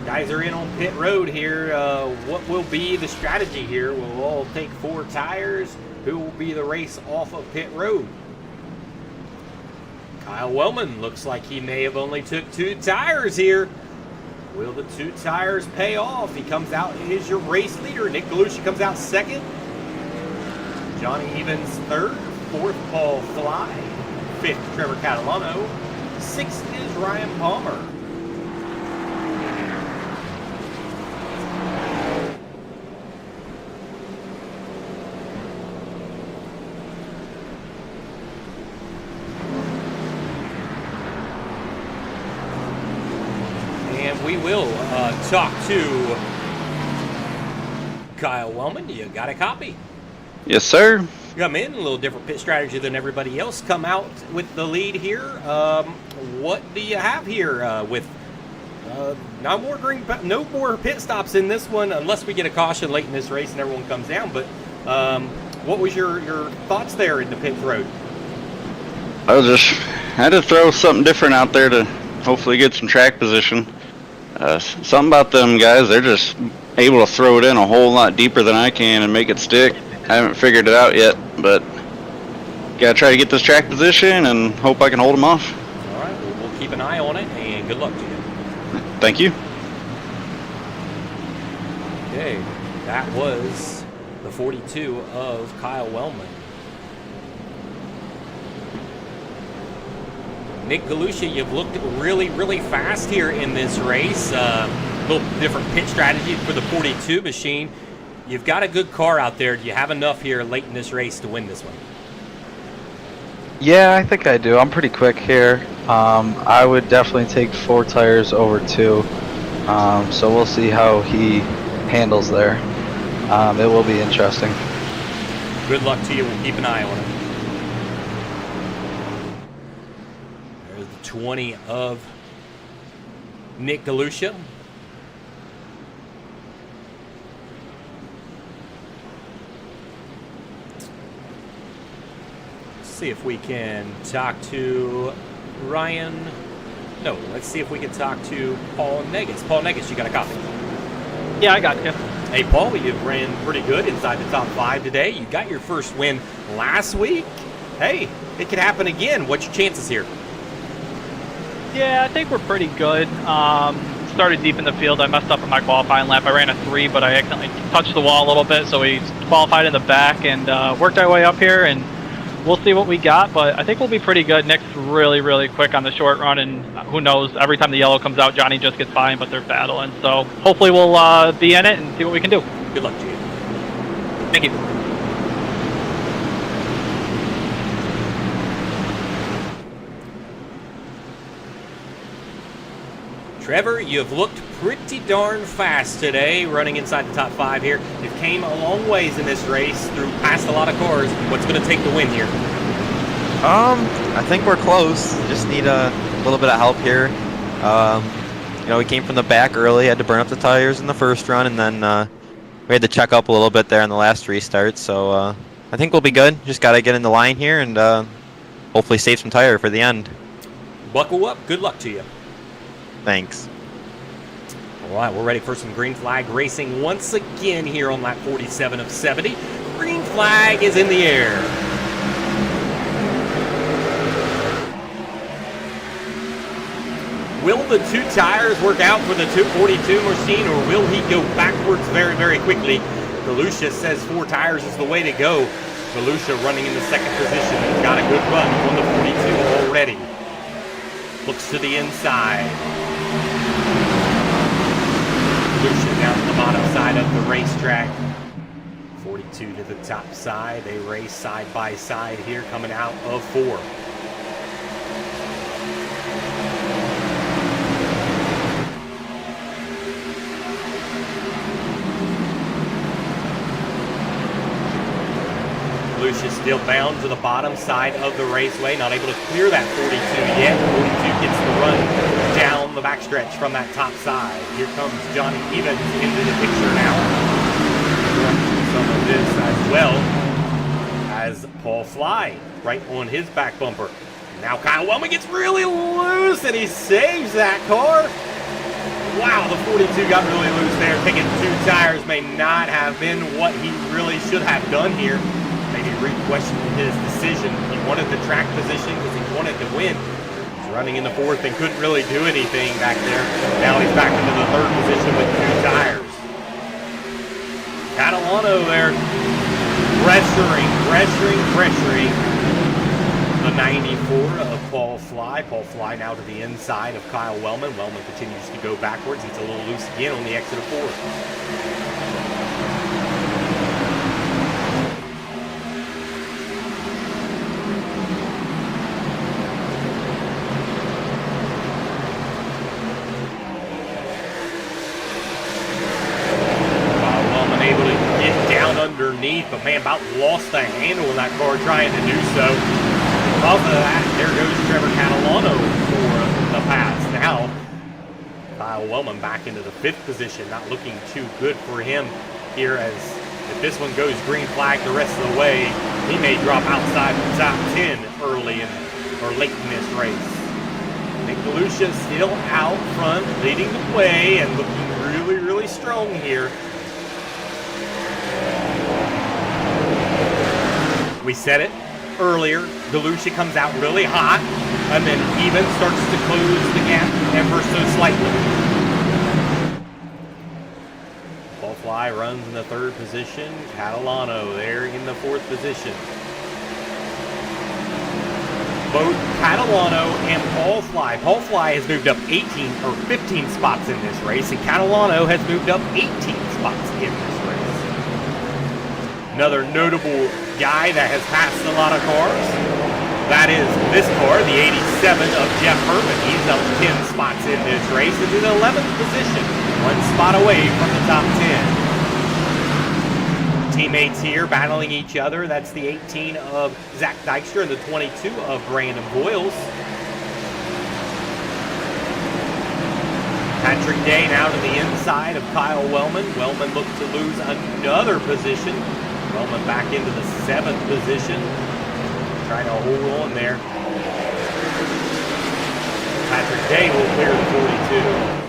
Guys are in on pit road here. What will be the strategy here? We'll all take 4 tires. Who will be the race off of pit road? Kyle Wellman looks like he may have only took 2 tires here. Will the 2 tires pay off? He comes out as your race leader. Nick Galusha comes out second. Johnny Evans third. Fourth, Paul Fly. Fifth, Trevor Catalano. Sixth is Ryan Palmer. We will talk to Kyle Wellman. You got a copy? Yes, sir. Come in a little different pit strategy than everybody else. Come out with the lead here. What do you have here with no more pit stops in this one unless we get a caution late in this race and everyone comes down. But what was your thoughts there in the pit road? I had to throw something different out there to hopefully get some track position. Something about them guys, they're just able to throw it in a whole lot deeper than I can and make it stick. I haven't figured it out yet, but gotta try to get this track position and hope I can hold them off. All right, we'll keep an eye on it, and good luck to you. Thank you. Okay, that was the 42 of Kyle Wellman. Nick Galusha, you've looked really, really fast here in this race. A little different pit strategy for the 42 machine. You've got a good car out there. Do you have enough here late in this race to win this one? Yeah, I think I do. I'm pretty quick here. I would definitely take 4 tires over 2. So we'll see how he handles there. It will be interesting. Good luck to you. We'll keep an eye on it. 20 of Nick Galusha. Let's see if we can talk to Ryan. No, let's see if we can talk to Paul Negus. Paul Negus, you got a copy? Yeah, I got you. Hey, Paul, you ran pretty good inside the top 5 today. You got your first win last week hey, it could happen again. What's your chances here? Yeah, I think we're pretty good. Started deep in the field. I messed up in my qualifying lap. I ran a 3, but I accidentally touched the wall a little bit, so we qualified in the back and worked our way up here, and we'll see what we got, but I think we'll be pretty good. Nick's really, really quick on the short run, and who knows, every time the yellow comes out, Johnny just gets by him, but they're battling. So hopefully we'll be in it and see what we can do. Good luck to you. Thank you. Trevor, you've looked pretty darn fast today, running inside the top 5 here. You came a long ways in this race, through past a lot of cars. What's going to take the win here? I think we're close. Just need a little bit of help here. You know, we came from the back early, had to burn up the tires in the first run, and then we had to check up a little bit there in the last restart. So I think we'll be good. Just got to get in the line here and hopefully save some tire for the end. Buckle up. Good luck to you. Thanks. All right, we're ready for some green flag racing once again here on lap 47 of 70. Green flag is in the air. Will the 2 tires work out for the 242 machine, or will he go backwards very, very quickly? Galusha says 4 tires is the way to go. Galusha running in the 2nd position. He's got a good run on the 42 already. Looks to the inside. Galusha down to the bottom side of the racetrack. 42 to the top side. They race side by side here, coming out of 4. Galusha still bound to the bottom side of the raceway, not able to clear that 42 yet. 42 gets the run down the backstretch from that top side. Here comes Johnny Evans into the picture now. Some of this as well as Paul Fly right on his back bumper. Now Kyle Wellman gets really loose and he saves that car. Wow, the 42 got really loose there. Taking 2 tires may not have been what he really should have done here. Maybe re-questioned his decision. He wanted the track position because he wanted to win. He's running in the 4th and couldn't really do anything back there. Now he's back into the 3rd position with 2 tires. Catalano there pressuring the 94 of Paul Fly. Paul Fly now to the inside of Kyle Wellman. Wellman continues to go backwards. He's a little loose again on the exit of 4th. Underneath, but man, about lost the handle in that car trying to do so. Because of that, there goes Trevor Catalano for the pass. Now, Kyle Wellman back into the 5th position, not looking too good for him here, as if this one goes green flag the rest of the way, he may drop outside the top 10 early or late in this race. Nick Galusha still out front, leading the way and looking really, really strong here. We said it earlier, Galusha comes out really hot, and then even starts to close the gap ever so slightly. Paul Fly runs in the 3rd position, Catalano there in the 4th position. Both Catalano and Paul Fly has moved up 18 or 15 spots in this race, and Catalano has moved up 18 spots in this race. Another notable guy that has passed a lot of cars, that is this car, the 87 of Jeff Herman. He's up 10 spots in this race and in 11th position, 1 spot away from the top 10. Teammates here battling each other. That's the 18 of Zach Dykstra and the 22 of Brandon Boyles. Patrick Day now to the inside of Kyle Wellman. Wellman looks to lose another position. Wellman back into the 7th position. Trying to hold on there. Patrick Day will clear the 42.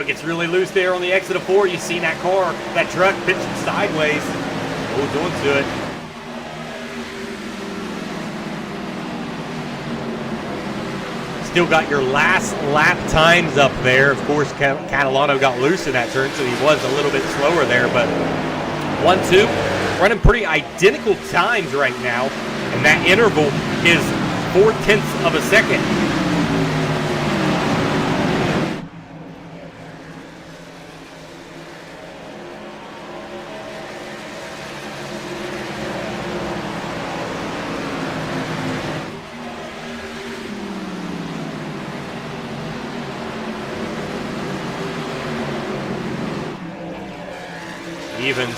Catalano gets really loose there on the exit of 4. You've seen that car, that truck pitching sideways. Holds on to it. Still got your last lap times up there. Of course, Catalano got loose in that turn, so he was a little bit slower there. But 1-2, running pretty identical times right now. And that interval is 0.4 of a second. Evans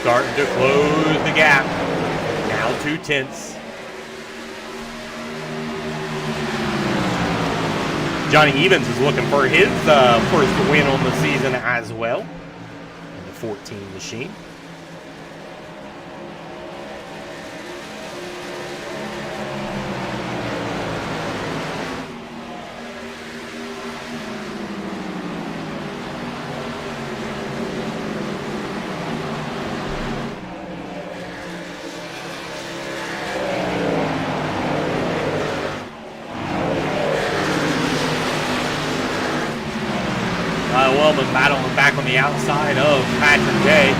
starting to close the gap. Now 0.2. Johnny Evans is looking for his first win on the season as well. In the 14 machine. Wellman battling back on the outside of Patrick Day.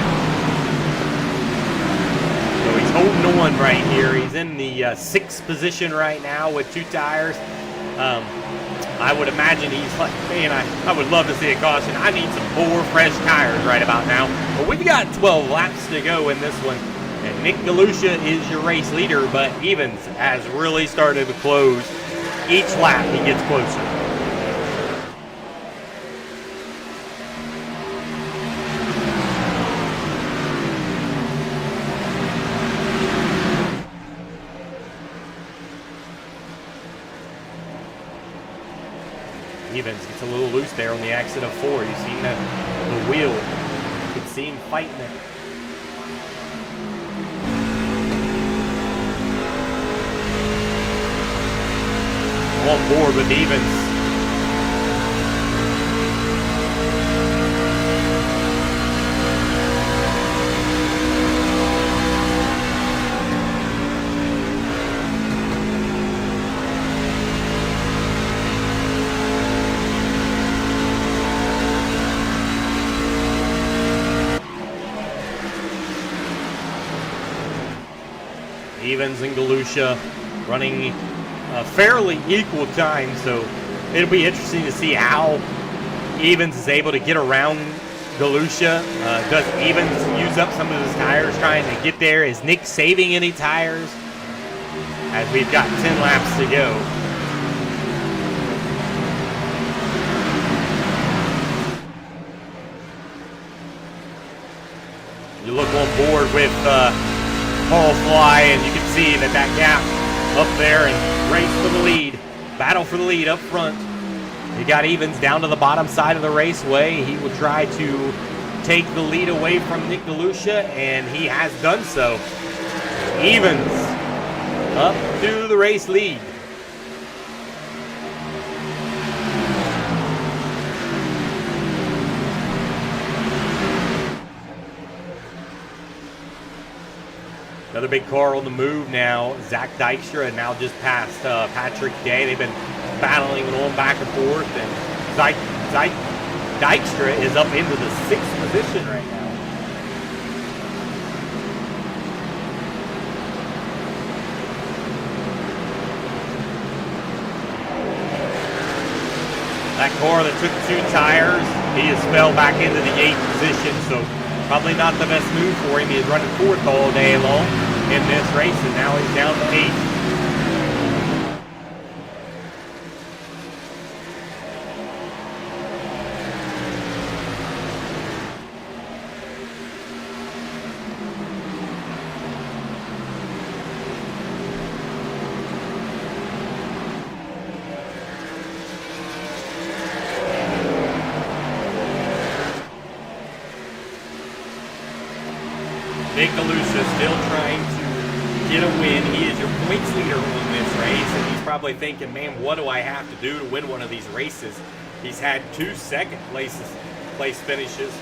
So he's holding on right here. He's in the 6th position right now with 2 tires. I would imagine he's like, man, I would love to see a caution. I need some 4 fresh tires right about now. But we've got 12 laps to go in this one. And Nick Galusha is your race leader, but Evans has really started to close. Each lap he gets closer. Evans gets a little loose there on the exit of 4. You've seen the wheel. You can see him fighting it. On board with Evans. Evans and Galusha running a fairly equal time, so it'll be interesting to see how Evans is able to get around Galusha. Does Evans use up some of his tires trying to get there? Is Nick saving any tires? As we've got 10 laps to go. You look on board with Paul Fly, and you can see that gap up there and race for the lead. Battle for the lead up front. You got Evans down to the bottom side of the raceway. He will try to take the lead away from Nick Galusha, and he has done so. Evans up to the race lead. Another big car on the move now. Zach Dykstra now just past Patrick Day. They've been battling on back and forth, and Dykstra is up into the 6th position right now. That car that took 2 tires, he has fell back into the 8th position, so probably not the best move for him. He's running 4th all day long in this race, and now he's down to 8th. Nick Galusha still trying to get a win. He is your points leader on this race, and he's probably thinking, man, what do I have to do to win one of these races? He's had 2 second place finishes.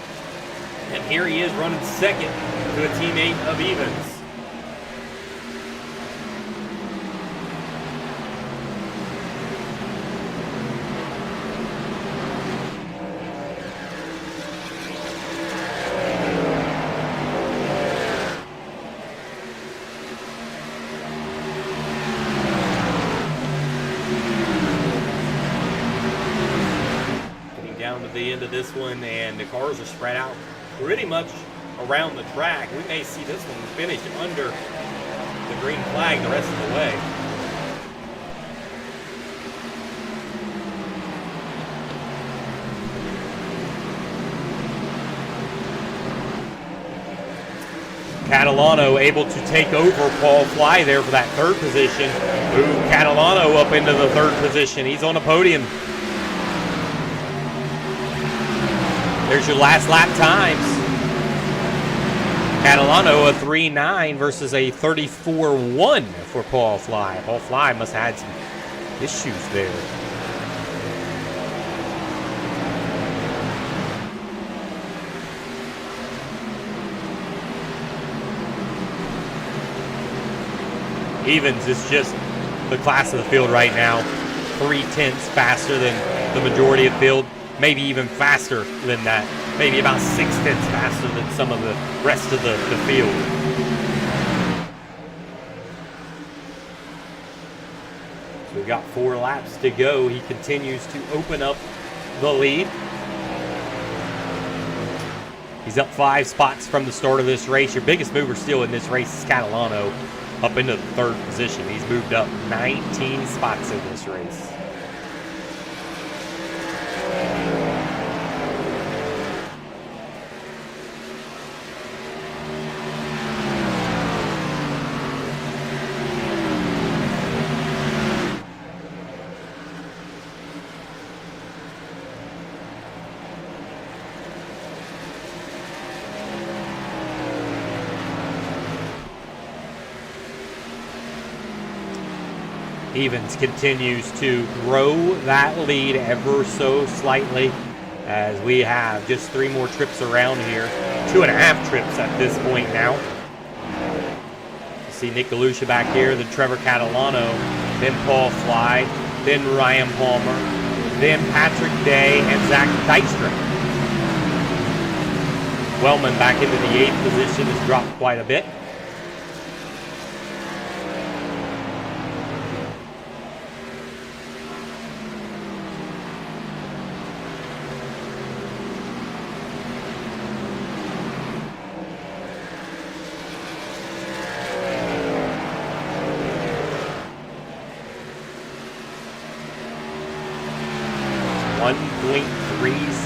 And here he is running second to a teammate of Evans. Down to the end of this one, and the cars are spread out pretty much around the track. We may see this one finish under the green flag the rest of the way. Catalano able to take over Paul Fly there for that third position. Move Catalano up into the third position. He's on the podium. There's your last lap times. Catalano a 3.9 versus a 34.1 for Paul Fly. Paul Fly must have had some issues there. Evans is just the class of the field right now. 0.3 faster than the majority of field. Maybe even faster than that. Maybe about 0.6 faster than some of the rest of the field. So we've got 4 laps to go. He continues to open up the lead. He's up 5 spots from the start of this race. Your biggest mover still in this race is Catalano, up into the 3rd position. He's moved up 19 spots in this race. Evans continues to grow that lead ever so slightly as we have just 3 more trips around here. 2.5 trips at this point now. You see Nick Galusha back here, then Trevor Catalano, then Paul Fly, then Ryan Palmer, then Patrick Day and Zach Dykstra. Wellman back into the 8th position has dropped quite a bit.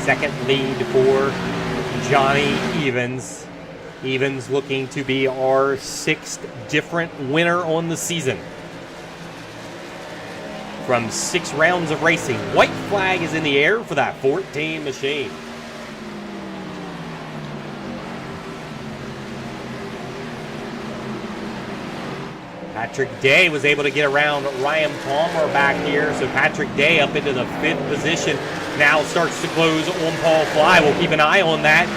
Second lead for Johnny Evans. Evans looking to be our 6th different winner on the season. From 6 rounds of racing, white flag is in the air for that 14 machine. Patrick Day was able to get around Ryan Palmer back here, so Patrick Day up into the 5th position. Now starts to close on Paul Fly. We'll keep an eye on that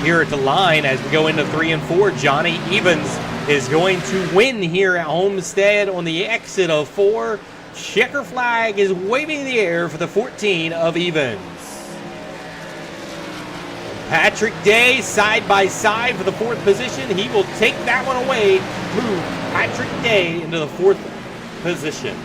here at the line as we go into 3 and 4. Johnny Evans is going to win here at Homestead on the exit of 4. Checker flag is waving in the air for the 14 of Evans. Patrick Day side by side for the 4th position. He will take that one away. Move Patrick Day into the 4th position.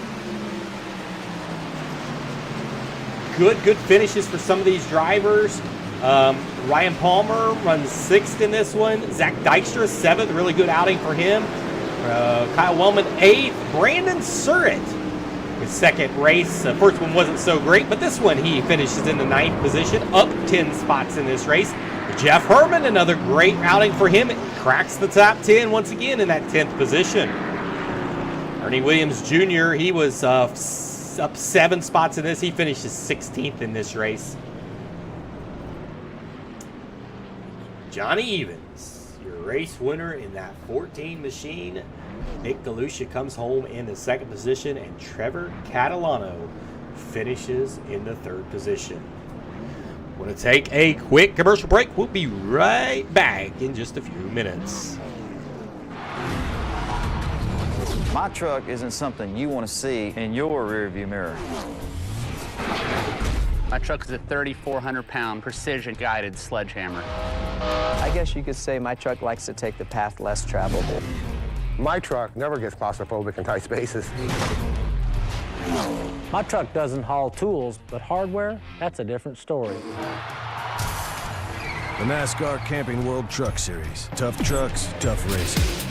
Good finishes for some of these drivers. Ryan Palmer runs 6th in this one. Zach Dykstra 7th, really good outing for him. Kyle Wellman 8th. Brandon Surratt, his 2nd race. The first one wasn't so great, but this one he finishes in the 9th position, up 10 spots in this race. Jeff Herman, another great outing for him. It cracks the top 10 once again in that 10th position. Ernie Williams Jr., he was up 7 spots in this. He finishes 16th in this race. Johnny Evans, your race winner in that 14 machine. Nick Galusha comes home in the 2nd position, and Trevor Catalano finishes in the 3rd position. We're going to take a quick commercial break. We'll be right back in just a few minutes. My truck isn't something you want to see in your rearview mirror. My truck is a 3,400-pound precision-guided sledgehammer. I guess you could say my truck likes to take the path less traveled. My truck never gets claustrophobic in tight spaces. My truck doesn't haul tools, but hardware, that's a different story. The NASCAR Camping World Truck Series. Tough trucks, tough racing.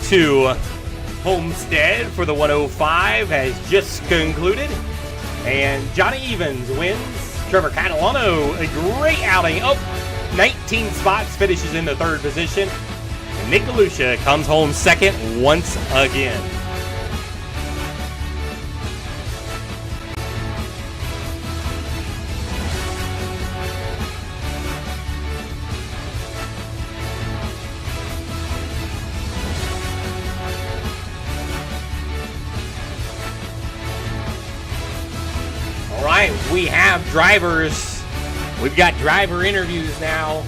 To Homestead for the 105 has just concluded, and Johnny Evans wins. Trevor Catalano, a great outing, 19 spots, finishes in the third position, and Nick Galusha comes home second once again. We have drivers. We've got driver interviews now.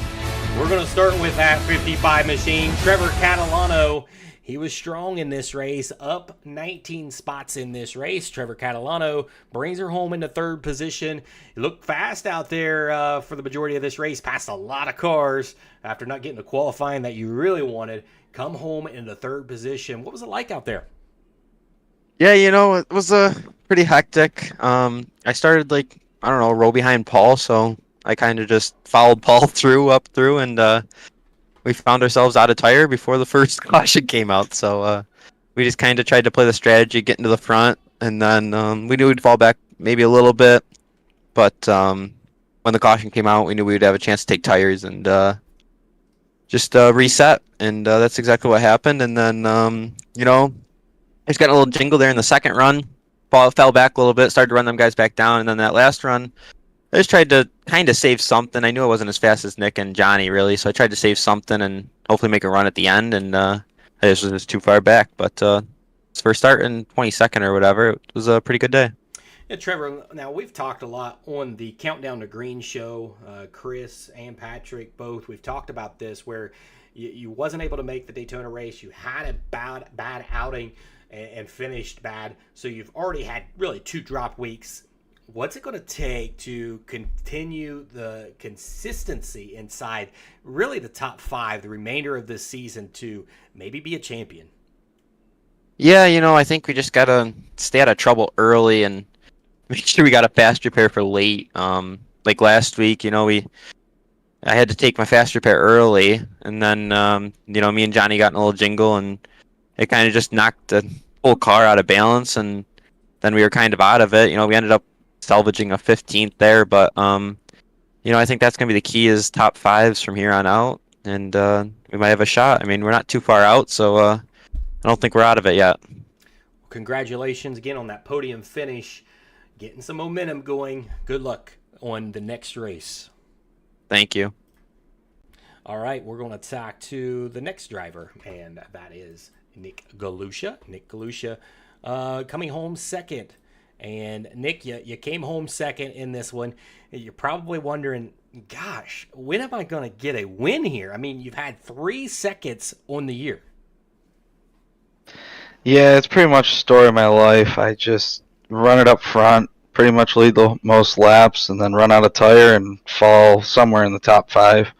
We're going to start with that 55 machine. Trevor Catalano, he was strong in this race, up 19 spots in this race. Trevor Catalano brings her home into third position. He looked fast out there for the majority of this race, passed a lot of cars after not getting the qualifying that you really wanted. Come home into third position. What was it like out there? Yeah, it was pretty hectic. I started a row behind Paul, so I kind of just followed Paul up through, and we found ourselves out of tire before the first caution came out. So we just kind of tried to play the strategy, get into the front, and then we knew we'd fall back maybe a little bit, but when the caution came out, we knew we would have a chance to take tires and just reset, and that's exactly what happened. And then I just got a little jingle there in the second run. Fell back a little bit, started to run them guys back down, and then that last run, I just tried to kind of save something. I knew I wasn't as fast as Nick and Johnny, really, so I tried to save something and hopefully make a run at the end, and I just was too far back. But for starting 22nd or whatever, it was a pretty good day. Yeah, Trevor, now we've talked a lot on the Countdown to Green show, Chris and Patrick both, we've talked about this, where you wasn't able to make the Daytona race, you had a bad outing, and finished bad, so you've already had really 2 drop weeks. What's it going to take to continue the consistency inside really the top 5 the remainder of this season to maybe be a champion? Yeah, I think we just got to stay out of trouble early and make sure we got a fast repair for late. Like last week, I had to take my fast repair early, and then, me and Johnny got in a little jingle, and it kind of just knocked the whole car out of balance, and then we were kind of out of it. We ended up salvaging a 15th there, but I think that's going to be the key, is top 5s from here on out, and we might have a shot. I mean, we're not too far out, so I don't think we're out of it yet. Congratulations again on that podium finish, getting some momentum going. Good luck on the next race. Thank you. All right, we're going to talk to the next driver, and that is Nick Galusha. Nick Galusha coming home second. And Nick, you came home second in this one. You're probably wondering, gosh, when am I going to get a win here? I mean, you've had 3 seconds on the year. Yeah, it's pretty much the story of my life. I just run it up front, pretty much lead the most laps, and then run out of tire and fall somewhere in the top 5.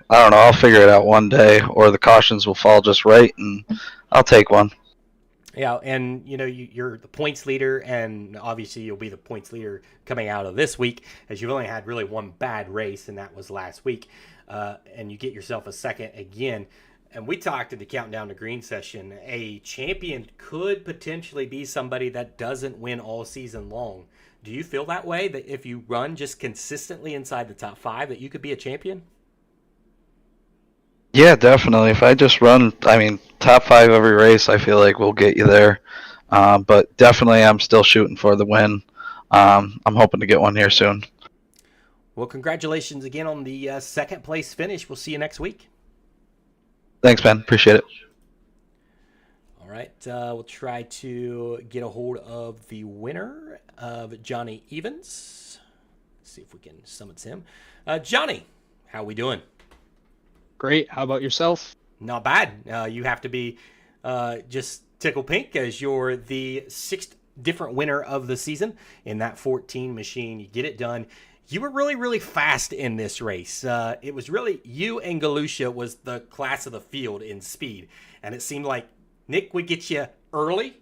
I don't know. I'll figure it out one day, or the cautions will fall just right, and I'll take one. Yeah, and you're the points leader, and obviously you'll be the points leader coming out of this week, as you've only had really one bad race, and that was last week. And you get yourself a second again. And we talked in the Countdown to Green session, a champion could potentially be somebody that doesn't win all season long. Do you feel that way, that if you run just consistently inside the top 5, that you could be a champion? Yeah, definitely. If I just run, top 5 every race, I feel like we'll get you there. But definitely I'm still shooting for the win. I'm hoping to get one here soon. Well, congratulations again on the second place finish. We'll see you next week. Thanks, man. Appreciate it. All right. We'll try to get a hold of the winner of Johnny Evans. See if we can summons him. Johnny, how we doing? Great. How about yourself? Not bad. You have to be just tickle pink as you're the 6th different winner of the season in that 14 machine. You get it done. You were really, really fast in this race. It was really you and Galusha was the class of the field in speed. And it seemed like Nick would get you early.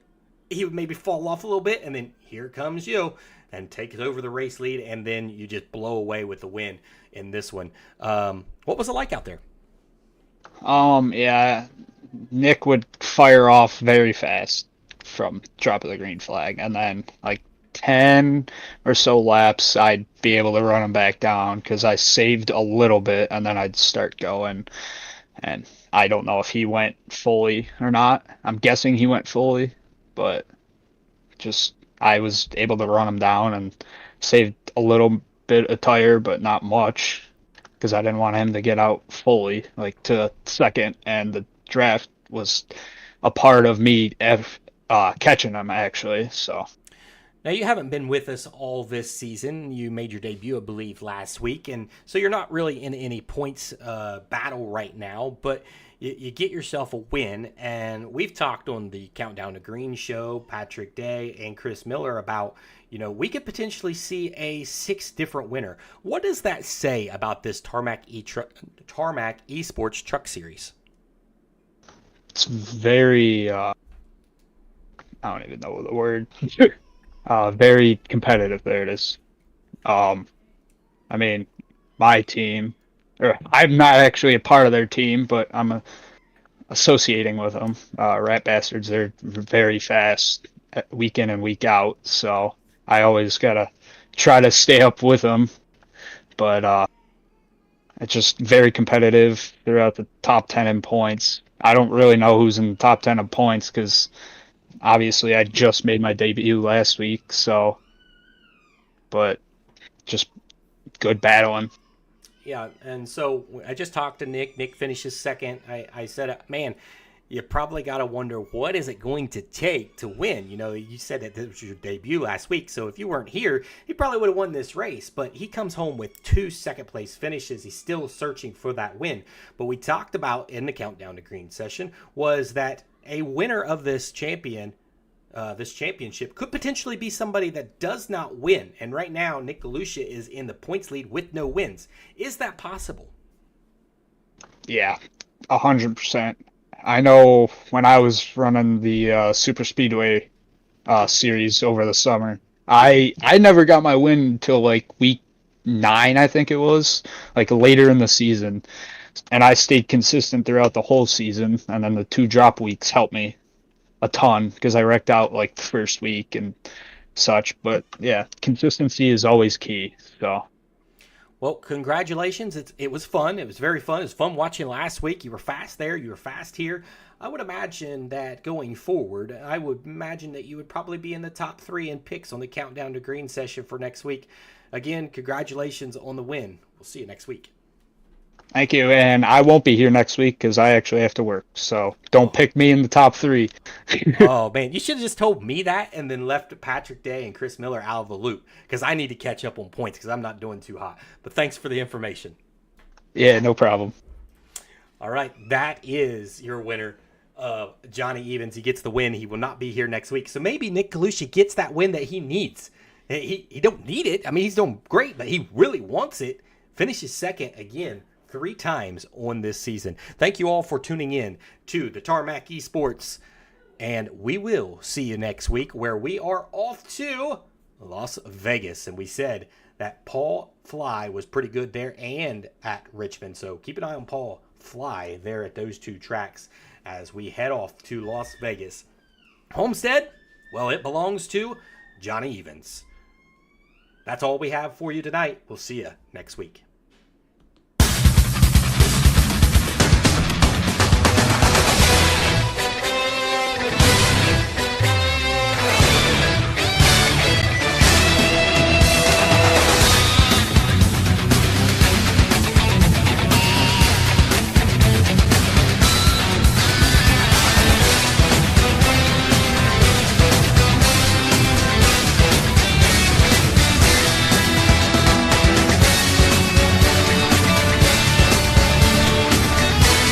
He would maybe fall off a little bit. And then here comes you and takes over the race lead. And then you just blow away with the win in this one. What was it like out there? Yeah, Nick would fire off very fast from drop of the green flag. And then, 10 or so laps, I'd be able to run him back down because I saved a little bit, and then I'd start going. And I don't know if he went fully or not. I'm guessing he went fully, but just I was able to run him down and saved a little bit of tire, but not much because I didn't want him to get out fully, to second, and the draft was a part of me catching him, actually, so... Now, you haven't been with us all this season. You made your debut, I believe, last week, and so you're not really in any points battle right now, but you get yourself a win, and we've talked on the Countdown to Green show, Patrick Day and Chris Miller, about, we could potentially see a 6th different winner. What does that say about this Tarmac Esports Truck Series? It's very, I don't even know the word. Very competitive. There it is. My team, or I'm not actually a part of their team, but I'm associating with them. Rat Bastards, they're very fast week in and week out, so I always gotta try to stay up with them. But it's just very competitive throughout the top 10 in points. I don't really know who's in the top 10 in points because obviously I just made my debut last week, but just good battling. Yeah, and so I just talked to Nick. Nick finishes second. I said, man, you probably got to wonder, what is it going to take to win? You said that this was your debut last week, so if you weren't here, he probably would have won this race, but he comes home with 2 second-place finishes. He's still searching for that win. But we talked about in the Countdown to Green session was that a winner of this championship could potentially be somebody that does not win. And right now, Nick Galusha is in the points lead with no wins. Is that possible? Yeah, 100%. I know when I was running the Super Speedway series over the summer, I never got my win until week 9, I think it was, later in the season. And I stayed consistent throughout the whole season, and then the 2 drop weeks helped me a ton because I wrecked out the first week and such. But yeah, consistency is always key. So, well, congratulations! It was fun. It was very fun. It was fun watching last week. You were fast there. You were fast here. I would imagine that going forward, I would imagine that you would probably be in the top 3 in picks on the Countdown to Green session for next week. Again, congratulations on the win. We'll see you next week. Thank you, and I won't be here next week because I actually have to work, so don't pick me in the top 3. Oh, man, you should have just told me that and then left Patrick Day and Chris Miller out of the loop because I need to catch up on points because I'm not doing too hot. But thanks for the information. Yeah, no problem. All right, that is your winner, Johnny Evans. He gets the win. He will not be here next week, so maybe Nick Galusha gets that win that he needs. He don't need it. I mean, he's doing great, but he really wants it. Finishes second again 3 times on this season. Thank you all for tuning in to the Tarmac Esports, and we will see you next week where we are off to Las Vegas. And we said that Paul Fly was pretty good there and at Richmond, so keep an eye on Paul fly there at those two tracks as we head off to Las Vegas. Homestead, well, it belongs to Johnny Evans. That's all we have for you tonight. We'll see you next week.